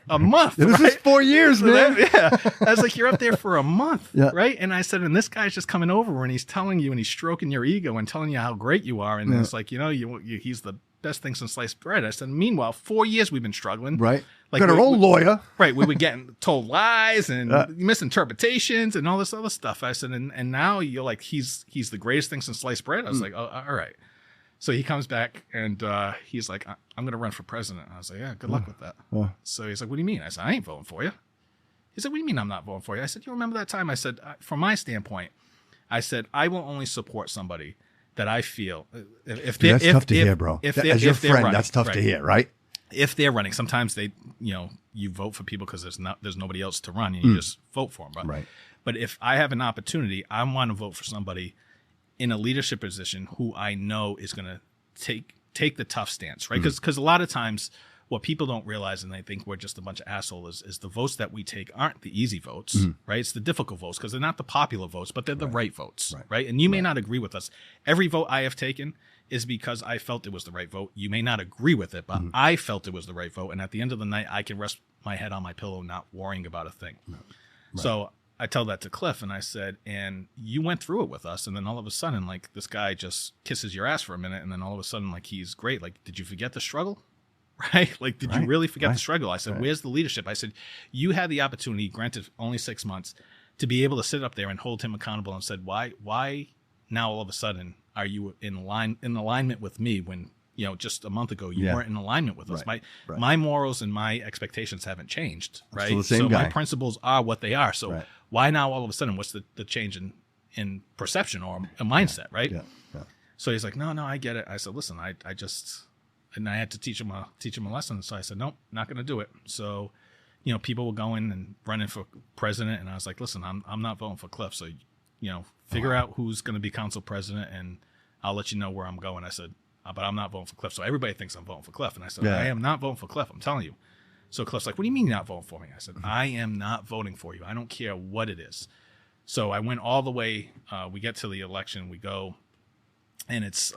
a month. This is 4 years, man. Yeah. I was like, you're up there for a month, right? And I said, and this guy's just coming over and he's telling you and he's stroking your ego and telling you how great you are. And it's like, he's the best thing since sliced bread. I said, meanwhile, 4 years we've been struggling. Right. Like got our own lawyer. Right. We were getting told lies and misinterpretations and all this other stuff. I said, and now you're like, he's the greatest thing since sliced bread. I was like, oh, all right. So he comes back and he's like, I'm going to run for president. And I was like, yeah, good luck with that. So he's like, what do you mean? I said, I ain't voting for you. He said, what do you mean I'm not voting for you? I said, you remember that time? I said, from my standpoint, I said, I will only support somebody that I feel. If that's tough to hear, bro. As your friend, running, that's tough to hear, right? If they're running, sometimes you vote for people because there's nobody else to run and you just vote for them. Right. But if I have an opportunity, I want to vote for somebody in a leadership position who I know is going to take the tough stance, right? Because a lot of times what people don't realize and they think we're just a bunch of assholes is the votes that we take aren't the easy votes, right? It's the difficult votes because they're not the popular votes, but they're the right votes, right? And you may not agree with us. Every vote I have taken is because I felt it was the right vote. You may not agree with it, but I felt it was the right vote. And at the end of the night, I can rest my head on my pillow not worrying about a thing. Right. So I tell that to Cliff and I said, and you went through it with us. And then all of a sudden, this guy just kisses your ass for a minute. And then all of a sudden, he's great. Did you forget the struggle? Right? Did you really forget the struggle? I said, where's the leadership? I said, you had the opportunity, granted only 6 months, to be able to sit up there and hold him accountable and said, why now all of a sudden are you in alignment with me when, just a month ago, you weren't in alignment with us. My morals and my expectations haven't changed, right? Still the same guy. My principles are what they are. So why now all of a sudden, what's the change in perception or a mindset, right? Yeah. So he's like, no, I get it. I said, listen, I had to teach him a lesson. So I said, nope, not going to do it. So, people were going and running for president. And I was like, listen, I'm not voting for Cliff. So, figure out who's going to be council president and I'll let you know where I'm going. I said, but I'm not voting for Cliff. So everybody thinks I'm voting for Cliff. And I said, I am not voting for Cliff. I'm telling you. So Cliff's like, what do you mean you're not voting for me? I said, I am not voting for you. I don't care what it is. So I went all the way. We get to the election. We go. and it's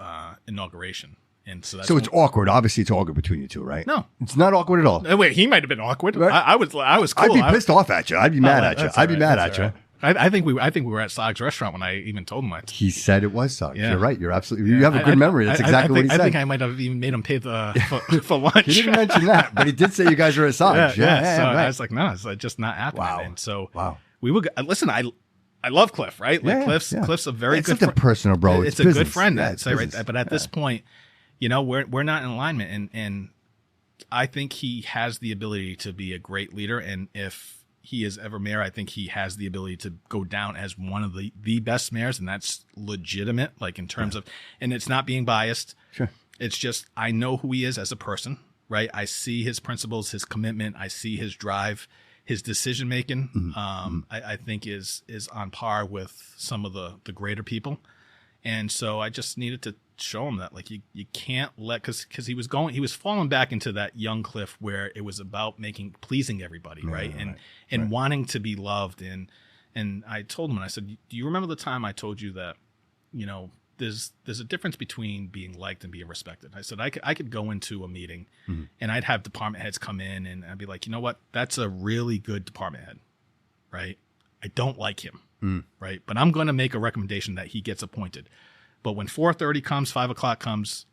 inauguration. And so that's it's awkward. Obviously, it's awkward between you two, right? No. It's not awkward at all. Wait, he might have been awkward. Right. I was cool. I'd be pissed off at you. I'd be mad at you. That's I'd be all mad right. at That's you. all right. I think we were at Sog's restaurant when I even told him. He said it was Sog's. Yeah. You're right. You're absolutely. You have a good memory. That's exactly what he said. I think I might have even made him pay for lunch. He didn't mention that, but he did say you guys were at Sog's. Yeah. So right. I was like, no, it's just not happening. Wow. And so Wow. we would listen. I love Cliff, right? Like Cliff's a very it's good. something personal, bro. It's a business. good friend. Yeah, I'd say right. But at this point, we're not in alignment, and I think he has the ability to be a great leader, and if he is ever mayor, I think he has the ability to go down as one of the best mayors, and that's legitimate, like in terms of, and it's not being biased. Sure. It's just, I know who he is as a person, right? I see his principles, his commitment. I see his drive, his decision-making, I think is on par with some of the greater people. And so I just needed to show him that, like, you can't let, cause he was falling back into that young Cliff where it was about pleasing everybody. Right. And wanting to be loved. And I told him, and I said, do you remember the time I told you that, there's a difference between being liked and being respected. I said, I could go into a meeting and I'd have department heads come in and I'd be like, you know what? That's a really good department head. Right. I don't like him. Right. But I'm going to make a recommendation that he gets appointed. But when 4:30 comes, 5 o'clock comes,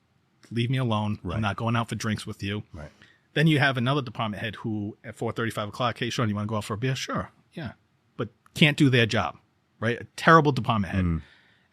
leave me alone. Right. I'm not going out for drinks with you. Right. Then you have another department head who at 4:30, 5 o'clock, hey, Shawn, you want to go out for a beer? Sure. Yeah. But can't do their job. Right. A terrible department head.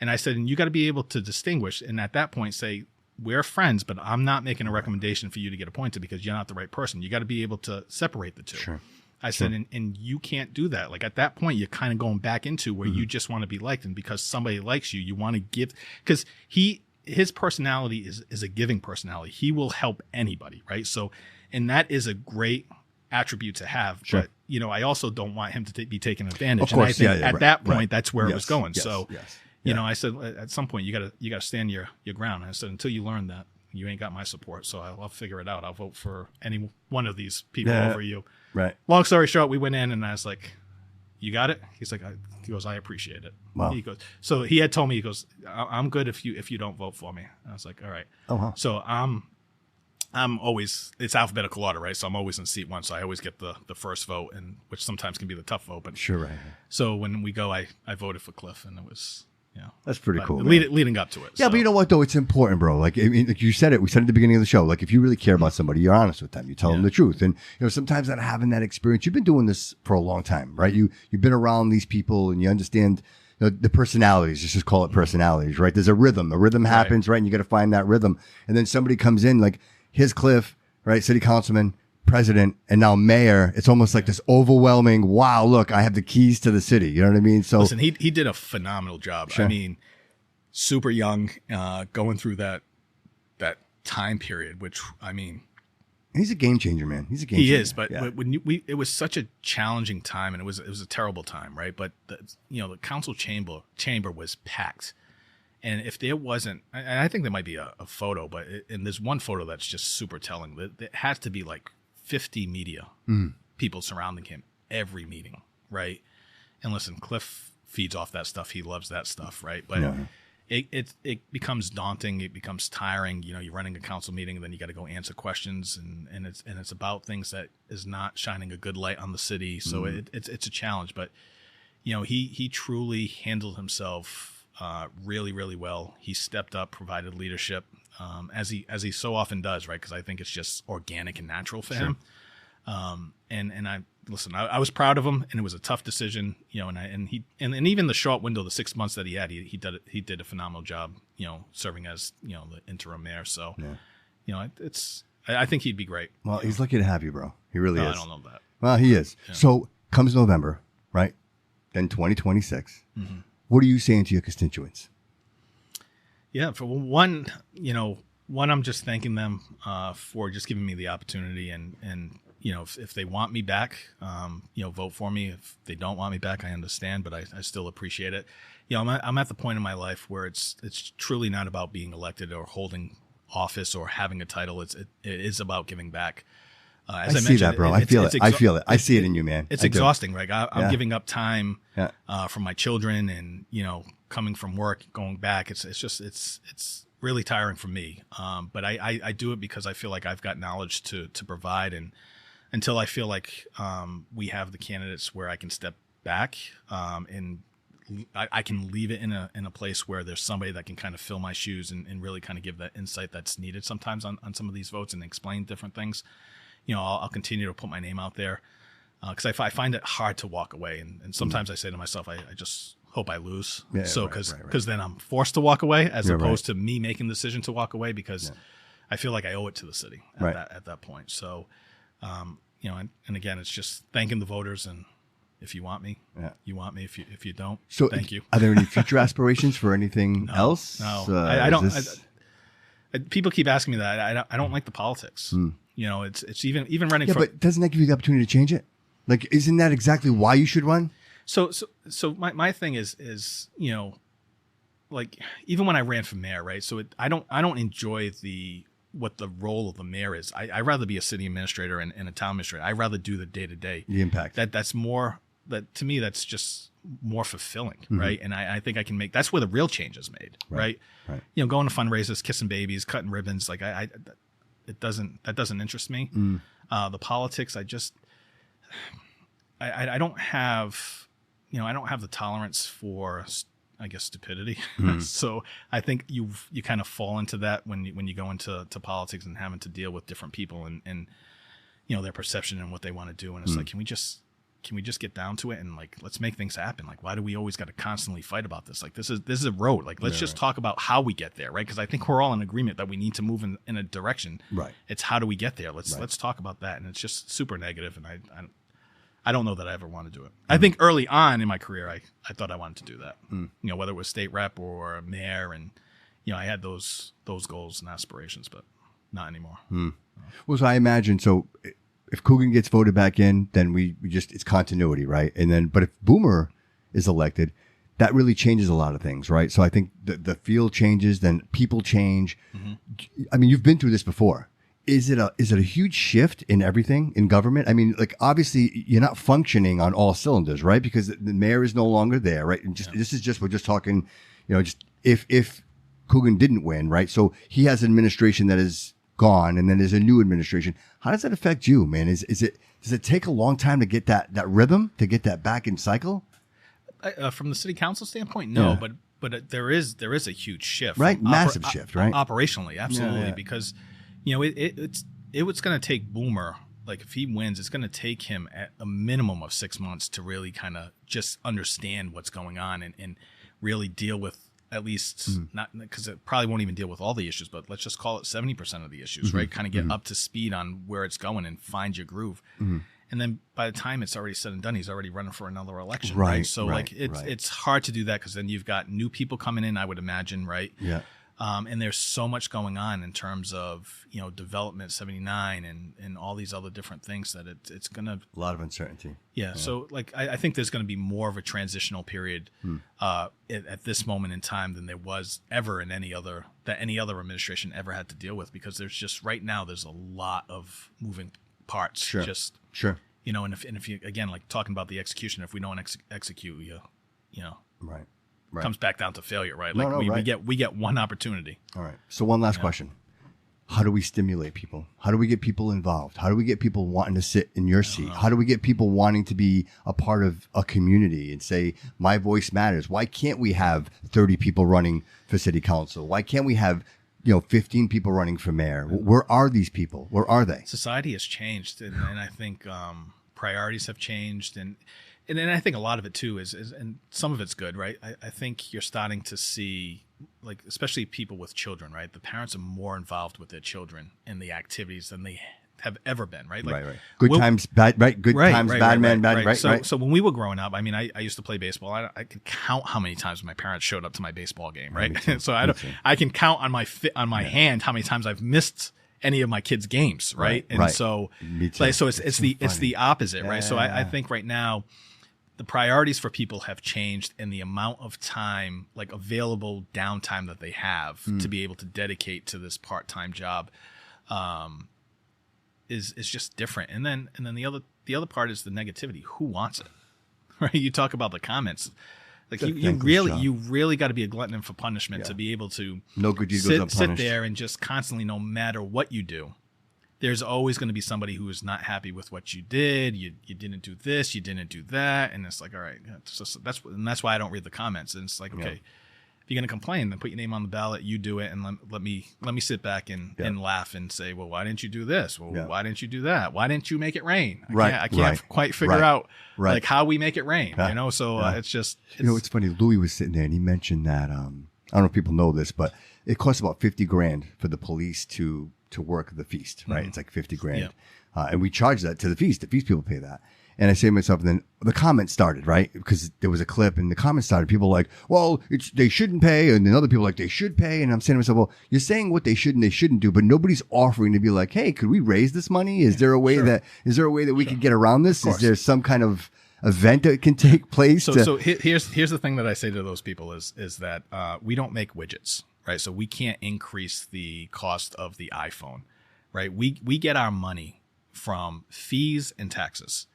And I said, and you got to be able to distinguish. And at that point say, we're friends, but I'm not making a recommendation for you to get appointed because you're not the right person. You got to be able to separate the two. Sure. I said, and you can't do that. Like at that point, you're kind of going back into where you just want to be liked. And because somebody likes you, you want to give, because his personality is a giving personality. He will help anybody. Right. So, and that is a great attribute to have. Sure. But, I also don't want him to be taken advantage. Of course, and I think at that point, right. that's where it was going. Yes, so, yes. I said, at some point you gotta stand your ground. And I said, until you learn that, you ain't got my support. So I'll figure it out. I'll vote for any one of these people over you. Right. Long story short, we went in and I was like, you got it? He's like, he goes, I appreciate it. Wow. He goes, so he had told me, he goes, I'm good if you don't vote for me. And I was like, all right. Oh, wow. So I'm always, it's alphabetical order, right? So I'm always in seat one. So I always get the first vote, and which sometimes can be the tough vote. But sure, right. So when we go, I voted for Cliff, and it was, that's pretty cool. Leading up to it. Yeah, so. But you know what though? It's important, bro. Like you said it. We said at the beginning of the show. Like if you really care about somebody, you're honest with them. You tell them the truth. And sometimes not having that experience. You've been doing this for a long time, right? You've been around these people, and you understand the personalities. Let's just call it personalities, right? There's a rhythm. A rhythm happens, right? And you got to find that rhythm. And then somebody comes in, like here's Cliff, right? City councilman, president, and now mayor. It's almost like this overwhelming, wow, look, I have the keys to the city. You know what I mean? So listen, he did a phenomenal job. Sure. I mean, super young, going through that time period, which, I mean, he's a game changer, man. He's a game changer. He is, but when it was such a challenging time, and it was a terrible time, right? But the council chamber was packed. And if there wasn't, I think there might be a photo, but and there's one photo that's just super telling. It has to be like 50 media people surrounding him every meeting, right? And listen, Cliff feeds off that stuff. He loves that stuff, right? But it becomes daunting. It becomes tiring. You're running a council meeting, and then you got to go answer questions, and it's about things that is not shining a good light on the city. So it's a challenge. But he truly handled himself really, really well. He stepped up, provided leadership, as he so often does, right? Because I think it's just organic and natural for him. And I was proud of him, and it was a tough decision, and even the short window, the 6 months that he had, he did a phenomenal job, serving as, the interim mayor. So, I think he'd be great. Well, he's lucky to have you, bro. He really is. I don't know that. Well, he is. Yeah. So comes November, right? Then 2026. Mm-hmm. What are you saying to your constituents? Yeah, for one, I'm just thanking them for just giving me the opportunity, and if they want me back, vote for me. If they don't want me back, I understand, but I still appreciate it. I'm at the point in my life where it's truly not about being elected or holding office or having a title. It is about giving back. As I see that, bro. I feel it. I feel it. I see it in you, man. It's exhausting, right? I'm giving up time from my children and, coming from work, going back, it's really tiring for me. But I do it because I feel like I've got knowledge to provide, and until I feel like we have the candidates where I can step back and I can leave it in a place where there's somebody that can kind of fill my shoes and really kind of give that insight that's needed sometimes on some of these votes and explain different things. I'll continue to put my name out there because I find it hard to walk away. And sometimes I say to myself, I just hope I lose. Yeah, so because then I'm forced to walk away as opposed to me making the decision to walk away because I feel like I owe it to the city at that point. So, and again, it's just thanking the voters, and if you want me, you want me. If you don't, so thank you. Are there any future aspirations for anything else? No, I don't. People keep asking me that. I don't like the politics. It's even running. Yeah, but doesn't that give you the opportunity to change it? Like, isn't that exactly why you should run? So my thing is like even when I ran for mayor, right? So I don't enjoy what the role of the mayor is. I'd rather be a city administrator and a town administrator. I'd rather do the day-to-day. The impact. That's more, that to me, that's just more fulfilling, right? And I think I can make, that's where the real change is made, right? Going to fundraisers, kissing babies, cutting ribbons, like that doesn't interest me. The politics, I don't have, I don't have the tolerance for, I guess, stupidity. So I think you kind of fall into that when you go into politics and having to deal with different people and their perception and what they want to do. And it's like, can we just get down to it and like, let's make things happen? Like, why do we always got to constantly fight about this? Like, this is a road. Like, let's just talk about how we get there. Right. Cause I think we're all in agreement that we need to move in a direction. Right. It's how do we get there? Let's talk about that. And it's just super negative. And I don't know that I ever want to do it. I think early on in my career, I thought I wanted to do that. Whether it was state rep or mayor, and I had those goals and aspirations, but not anymore. Well, so I imagine, so if Coogan gets voted back in, then we just, it's continuity, right? And then, but if Boomer is elected, that really changes a lot of things, right? So I think the field changes, then people change. I mean, you've been through this before. Is it a huge shift in everything in government? I mean, like, obviously you're not functioning on all cylinders, right? Because the mayor is no longer there, right? And this is just, we're just talking, just if Coogan didn't win, right? So he has an administration that is gone, and then there's a new administration. How does that affect you, man? Does it take a long time to get that rhythm, to get that back in cycle? From the city council standpoint, no, but there is a huge shift, right? Massive shift, right? Operationally, absolutely, because it's going to take Boomer, like if he wins, it's going to take him at a minimum of 6 months to really kind of just understand what's going on and really deal with at least not, because it probably won't even deal with all the issues, but let's just call it 70% of the issues, right? Kind of get up to speed on where it's going and find your groove. And then by the time it's already said and done, he's already running for another election, right? So it's hard to do that because then you've got new people coming in, I would imagine, right? Yeah. And there's so much going on in terms of, development 79 and all these other different things that it's going to... A lot of uncertainty. Yeah. So like, I think there's going to be more of a transitional period at this moment in time than there was ever in any other administration ever had to deal with, because there's just right now, there's a lot of moving parts. Sure. And if you, again, like talking about the execution, if we don't execute, Right. Comes back down to failure, right? Like we get one opportunity. All right. So one last question. How do we stimulate people? How do we get people involved? How do we get people wanting to sit in your seat? How do we get people wanting to be a part of a community and say, my voice matters? Why can't we have 30 people running for city council? Why can't we have 15 people running for mayor? Where are these people? Where are they? Society has changed, and I think priorities have changed, and then I think a lot of it too is and some of it's good, right? I think you're starting to see, like, especially people with children, right? The parents are more involved with their children and the activities than they have ever been, right? Like, right. Good times, bad, right? Good times, bad man, bad, right? So when we were growing up, I mean, I used to play baseball. I could count how many times my parents showed up to my baseball game, right? So I can count on my hand how many times I've missed any of my kids' games, right? So it's the opposite, right? So I think right now, the priorities for people have changed, and the amount of time, like available downtime that they have to be able to dedicate to this part-time job, is just different. And then the other part is the negativity. Who wants it? Right? You talk about the comments. Like you really got to be a glutton for punishment to be able to no good deed goes unpunished. Sit there and just constantly, no matter what you do, there's always going to be somebody who is not happy with what you did. You didn't do this, you didn't do that, and it's like, all right, that's why I don't read the comments. And it's like, okay, if you're going to complain, then put your name on the ballot. You do it, and let me sit back and laugh and say, well, why didn't you do this? Well, why didn't you do that? Why didn't you make it rain? I can't quite figure out like how we make it rain. So it's just it's funny. Louis was sitting there and he mentioned that I don't know if people know this, but it costs about $50,000 for the police to work the feast, right? It's like $50,000. And we charge that to the feast. The feast people pay that. And I say to myself, and then the comments started, right? Because there was a clip and the comments started. People were like, well, they shouldn't pay. And then other people were like, they should pay. And I'm saying to myself, well, you're saying what they should and they shouldn't do, but nobody's offering to be like, hey, could we raise this money? Is there a way that we could get around this? Is there some kind of event that can take place? So here's the thing that I say to those people is that we don't make widgets, right? So we can't increase the cost of the iPhone, right? We get our money from fees and taxes.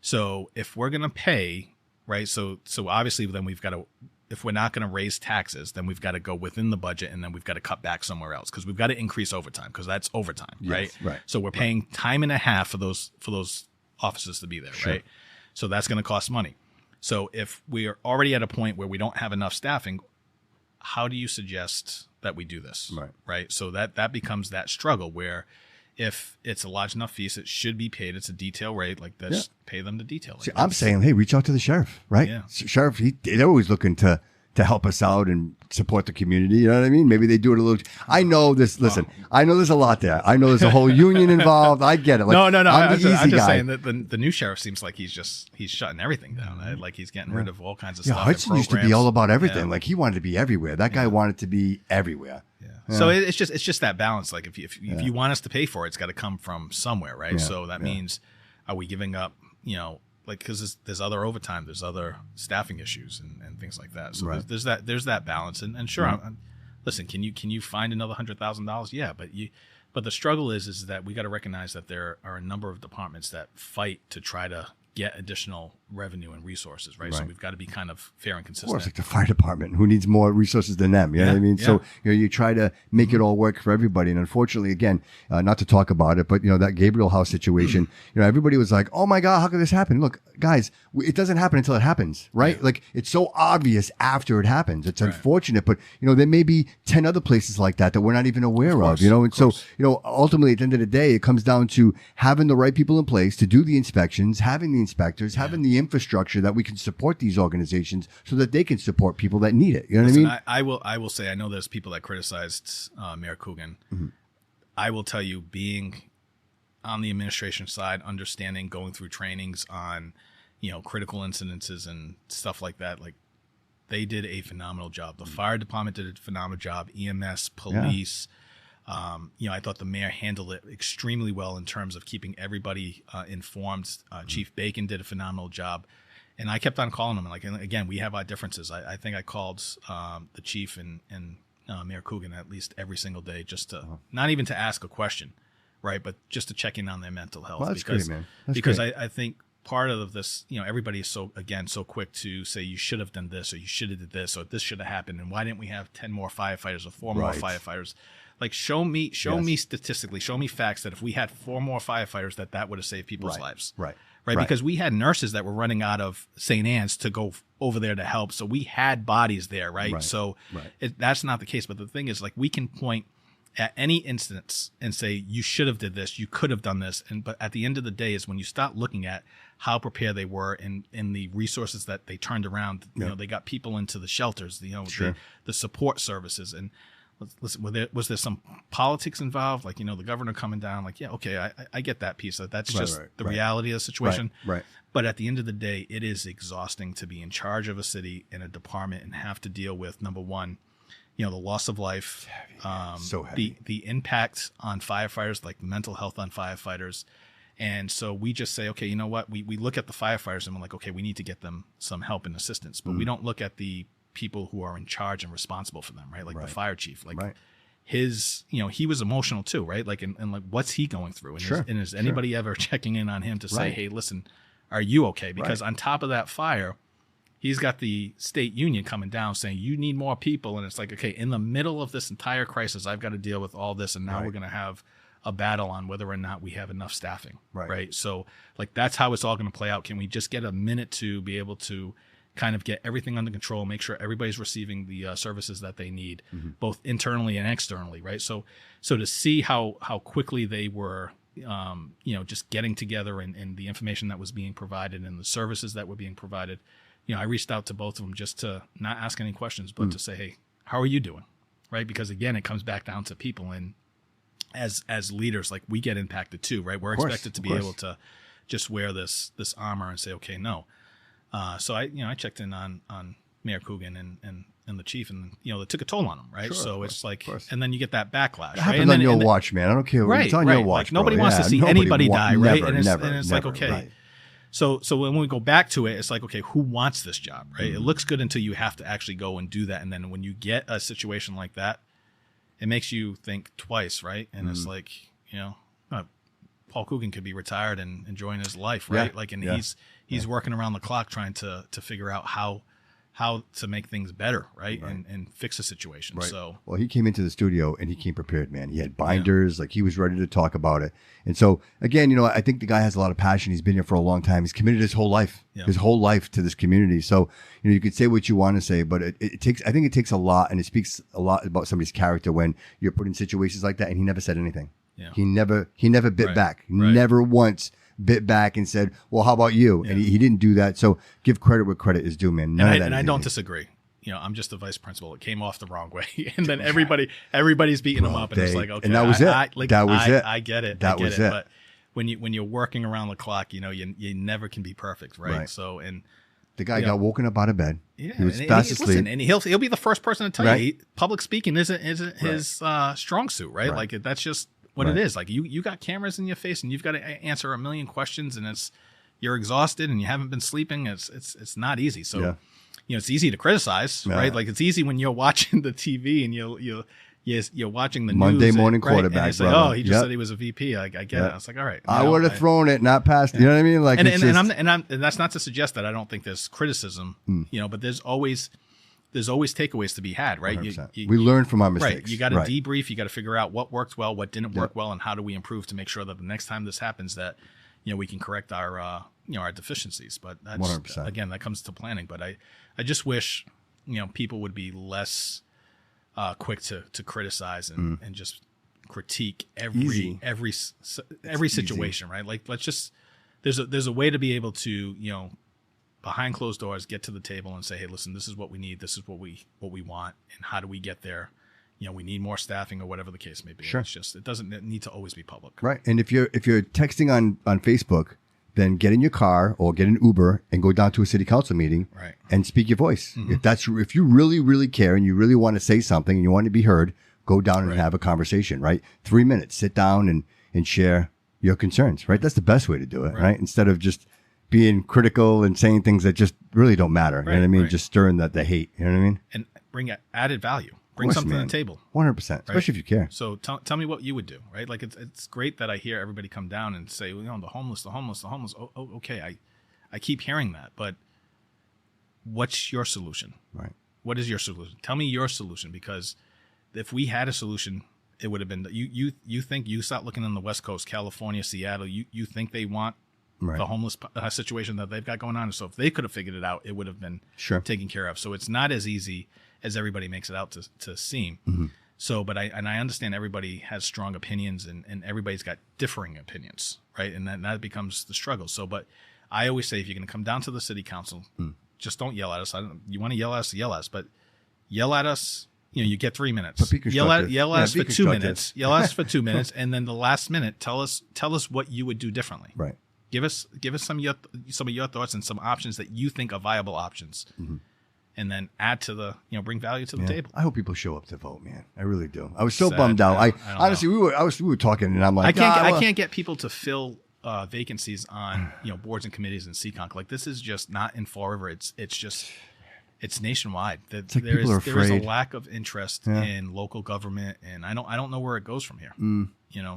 So if we're going to pay, right, so obviously then we've got to, if we're not going to raise taxes, then we've got to go within the budget and then we've got to cut back somewhere else because we've got to increase overtime because that's overtime, right? So we're paying time and a half for those officers to be there, right? So that's going to cost money. So if we are already at a point where we don't have enough staffing, how do you suggest that we do this, right? So that becomes that struggle where if it's a large enough fees, it should be paid. It's a detail rate like this. Pay them the detail. See, I'm saying, hey, reach out to the sheriff, right? Yeah. Sheriff, they're always looking to help us out and support the community. You know what I mean? Maybe they do it a little. I know this. Listen, I know there's a lot there. I know there's a whole union involved. I get it. Like, no. I'm just saying that the new sheriff seems like he's shutting everything down. Right? Like he's getting rid of all kinds of stuff. Hudson used to be all about everything. Like he wanted to be everywhere. That guy wanted to be everywhere. So it's just that balance. Like if you want us to pay for it, it's got to come from somewhere, right? So that means, are we giving up? Like because there's other overtime, there's other staffing issues and things like that. So there's that balance. And sure, listen, can you find another $100,000? Yeah, but the struggle is that we got to recognize that there are a number of departments that fight to try to get additional revenue and resources, right? So we've got to be kind of fair and consistent. Of course, like the fire department, who needs more resources than them? You know what I mean? So you try to make it all work for everybody. And unfortunately, again, not to talk about it, but that Gabriel House situation, everybody was like, "Oh my God, how could this happen?" Look, guys, it doesn't happen until it happens, right? Yeah. Like it's so obvious after it happens. It's unfortunate, but there may be 10 other places like that we're not even aware of. And so ultimately, at the end of the day, it comes down to having the right people in place to do the inspections, having the inspectors, having the infrastructure that we can support these organizations so that they can support people that need it. You know what I mean? I will say, I know there's people that criticized Mayor Coogan. I will tell you, being on the administration side, understanding, going through trainings on, critical incidences and stuff like that, like they did a phenomenal job. The fire department did a phenomenal job. EMS, police. I thought the mayor handled it extremely well in terms of keeping everybody informed. Chief Bacon did a phenomenal job. And I kept on calling him. And again, we have our differences. I think I called the chief and Mayor Coogan at least every single day just to, not even to ask a question, right, but just to check in on their mental health. Well, that's great, man. Because I think part of this, everybody is so quick to say you should have done this or you should have did this or this should have happened. And why didn't we have 10 more firefighters or 4 more firefighters? Like show me statistically, show me facts that if we had 4 more firefighters, that would have saved people's lives. Right. Because we had nurses that were running out of St. Anne's to go over there to help. So we had bodies there, right? So that's not the case. But the thing is, like, we can point at any instance and say, you should have did this, you could have done this. But at the end of the day is when you start looking at how prepared they were in the resources that they turned around. They got people into the shelters, the support services. And listen, was there some politics involved? Like, the governor coming down, like, I get that piece. That's just the reality of the situation. Right. But at the end of the day, it is exhausting to be in charge of a city and a department and have to deal with, number one, the loss of life, so heavy. The impact on firefighters, like mental health on firefighters. And so we just say, okay, you know what? We look at the firefighters and we're like, okay, we need to get them some help and assistance. But we don't look at the people who are in charge and responsible for them, right? Like the fire chief, like his, he was emotional too, right? Like, and like, what's he going through? And is anybody ever checking in on him to say, hey, listen, are you okay? Because on top of that fire, he's got the state union coming down saying you need more people, and it's like, okay, in the middle of this entire crisis, I've got to deal with all this, and now we're going to have a battle on whether or not we have enough staffing, right? So like that's how it's all going to play out. Can we just get a minute to be able to kind of get everything under control, make sure everybody's receiving the services that they need, both internally and externally, right? So to see how quickly they were, just getting together and the information that was being provided and the services that were being provided, I reached out to both of them just to not ask any questions, but to say, hey, how are you doing, right? Because again, it comes back down to people, and as leaders, like we get impacted too, right? We're expected to be able to just wear this armor and say, okay, no. So I checked in on Mayor Coogan and the chief, and they took a toll on them, right? Sure, so it's like, and then you get that backlash. It happens on your watch, man. I don't care. It's on your watch. Like, nobody wants to see anybody die, right? And it's like, okay. Right. So when we go back to it, it's like, okay, who wants this job, right? It looks good until you have to actually go and do that, and then when you get a situation like that, it makes you think twice, right? And it's like, Paul Coogan could be retired and enjoying his life, right? He's working around the clock trying to figure out how to make things better, right? And fix a situation. Right. So well, he came into the studio and he came prepared, man. He had binders, like he was ready to talk about it. And so again, I think the guy has a lot of passion. He's been here for a long time. He's committed his whole life, to this community. So you could say what you want to say, but I think it takes a lot, and it speaks a lot about somebody's character when you're put in situations like that. And he never said anything. Yeah. He never bit back. Never once bit back and said, well, how about you? And he didn't do that. So give credit where credit is due, man. And I don't disagree. I'm just the vice principal. It came off the wrong way. And then everybody's beating him up, and it's like, okay. And that was it. That was it. I get it. That was it. But when you're working around the clock, you never can be perfect, right? So, and the guy got woken up out of bed. Yeah, he was fast asleep. Listen, and he'll be the first person to tell you public speaking isn't his strong suit, right? Like that's just what it is. Like you got cameras in your face and you've got to answer a million questions, and you're exhausted and you haven't been sleeping. It's not easy. So it's easy to criticize, right? Like it's easy when you're watching the TV and you're watching the Monday news, morning right? quarterback. And you say, oh, he just said he was a VP. I get it. I was like, all right. I would have thrown it, not passed. You know what I mean? Like, and that's not to suggest that I don't think there's criticism, but there's always takeaways to be had, right? We learn from our mistakes. Right. You got to debrief. You got to figure out what worked well, what didn't work well, and how do we improve to make sure that the next time this happens, that we can correct our deficiencies. But that's 100%. Again, that comes to planning. But I just wish people would be less quick to criticize and just critique every situation, right? Like there's a way to be able to behind closed doors, get to the table and say, hey, listen, this is what we need. This is what we want. And how do we get there? We need more staffing or whatever the case may be. Sure. It's just, it doesn't need to always be public. Right. And if you're texting on Facebook, then get in your car or get an Uber and go down to a city council meeting and speak your voice. If you really, really care and you really want to say something and you want to be heard, go down and have a conversation, right? 3 minutes, sit down and share your concerns, right? That's the best way to do it, right? Instead of just being critical and saying things that just really don't matter. You know what I mean? Just stirring the hate. You know what I mean? And bring added value. Bring something to the table. 100%, especially if you care. So tell me what you would do, right? Like it's great that I hear everybody come down and say, the homeless. Oh, okay. I keep hearing that, but what's your solution? Right. What is your solution? Tell me your solution, because if we had a solution, it would have been you think you start looking on the West Coast, California, Seattle, you think they want the homeless situation that they've got going on. So if they could have figured it out, it would have been taken care of. So it's not as easy as everybody makes it out to seem. So, but I understand everybody has strong opinions and everybody's got differing opinions, right? And that becomes the struggle. So, but I always say, if you're going to come down to the city council, just don't yell at us. You want to yell at us, but yell at us. You get 3 minutes. Yell at us for 2 minutes. Yell at us for 2 minutes, and then the last minute, tell us what you would do differently. Right. Give us some of your thoughts and some options that you think are viable options, and then add to the bring value to the table. I hope people show up to vote, man. I really do. I was so bummed out. I honestly, we were talking, and I'm like, I can't get people to fill vacancies on boards and committees in Seekonk. Like, this is just not in Fall River. It's nationwide. It's like there is afraid. A lack of interest in local government, and I don't know where it goes from here.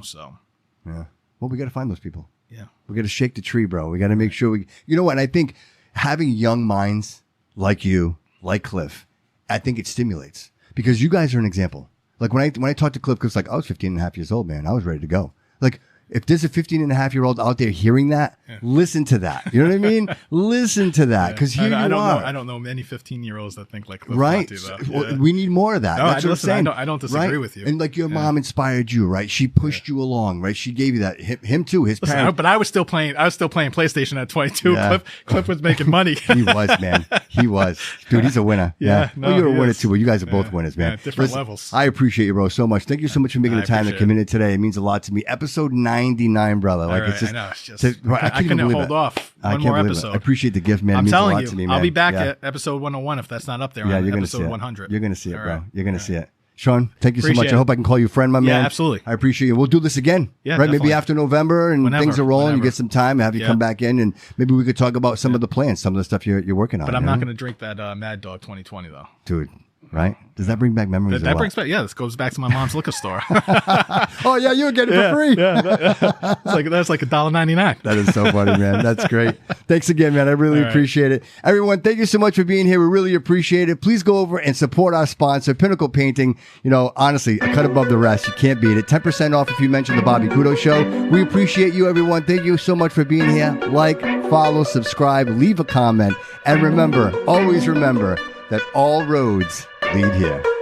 So well, we got to find those people. Yeah, we got to shake the tree, bro. We got to make sure and I think having young minds like you, like Cliff, I think it stimulates because you guys are an example. Like when I talked to Cliff's like, I was 15 and a half years old, man. I was ready to go. Like, if there's a 15 and a half year old out there hearing that, listen to that. You know what I mean? Listen to that. Because here you are. I don't know many 15-year-olds that think like Cliff right. Monty, Well, we need more of that. No, That's what I'm saying. I don't disagree with you. And like your mom inspired you, right? She pushed you along, right? She gave you that. Him too. His parents. But I was still playing PlayStation at 22. Yeah. Cliff was making money. He was, man. He was. Dude, he's a winner. Yeah. No, well, you're a winner too. But you guys are both winners, man. Different levels. I appreciate you, bro, so much. Thank you so much for making the time to come in today. It means a lot to me. Episode 99, brother. Like right, it's just, I know. It's just I couldn't hold off. One more episode. I appreciate the gift, man. I'm telling you, to me, man. I'll be back at episode 101 if that's not up there. Yeah, on you're episode gonna see 100. You're gonna see it, bro. Right. You're gonna see it. Sean, thank you so much. Appreciate I hope I can call you friend, my man. Yeah, absolutely. I appreciate you. We'll do this again. Yeah, right. definitely. Maybe after November and things are rolling, whenever. you get some time, have you come back in, and maybe we could talk about some of the plans, some of the stuff you're working on. But I'm not going to drink that Mad Dog 2020 though, dude. Right? Does that bring back memories? That brings back. Yeah, this goes back to my mom's liquor store. Oh yeah, you would get it for free. That's like $1.99. That is so funny, man. That's great. Thanks again, man. I really appreciate it. Everyone, thank you so much for being here. We really appreciate it. Please go over and support our sponsor, Pinnacle Painting. You know, honestly, a cut above the rest. You can't beat it. 10% off if you mention the Bobby Couto Show. We appreciate you, everyone. Thank you so much for being here. Like, follow, subscribe, leave a comment, and remember, always remember that all roads lead here.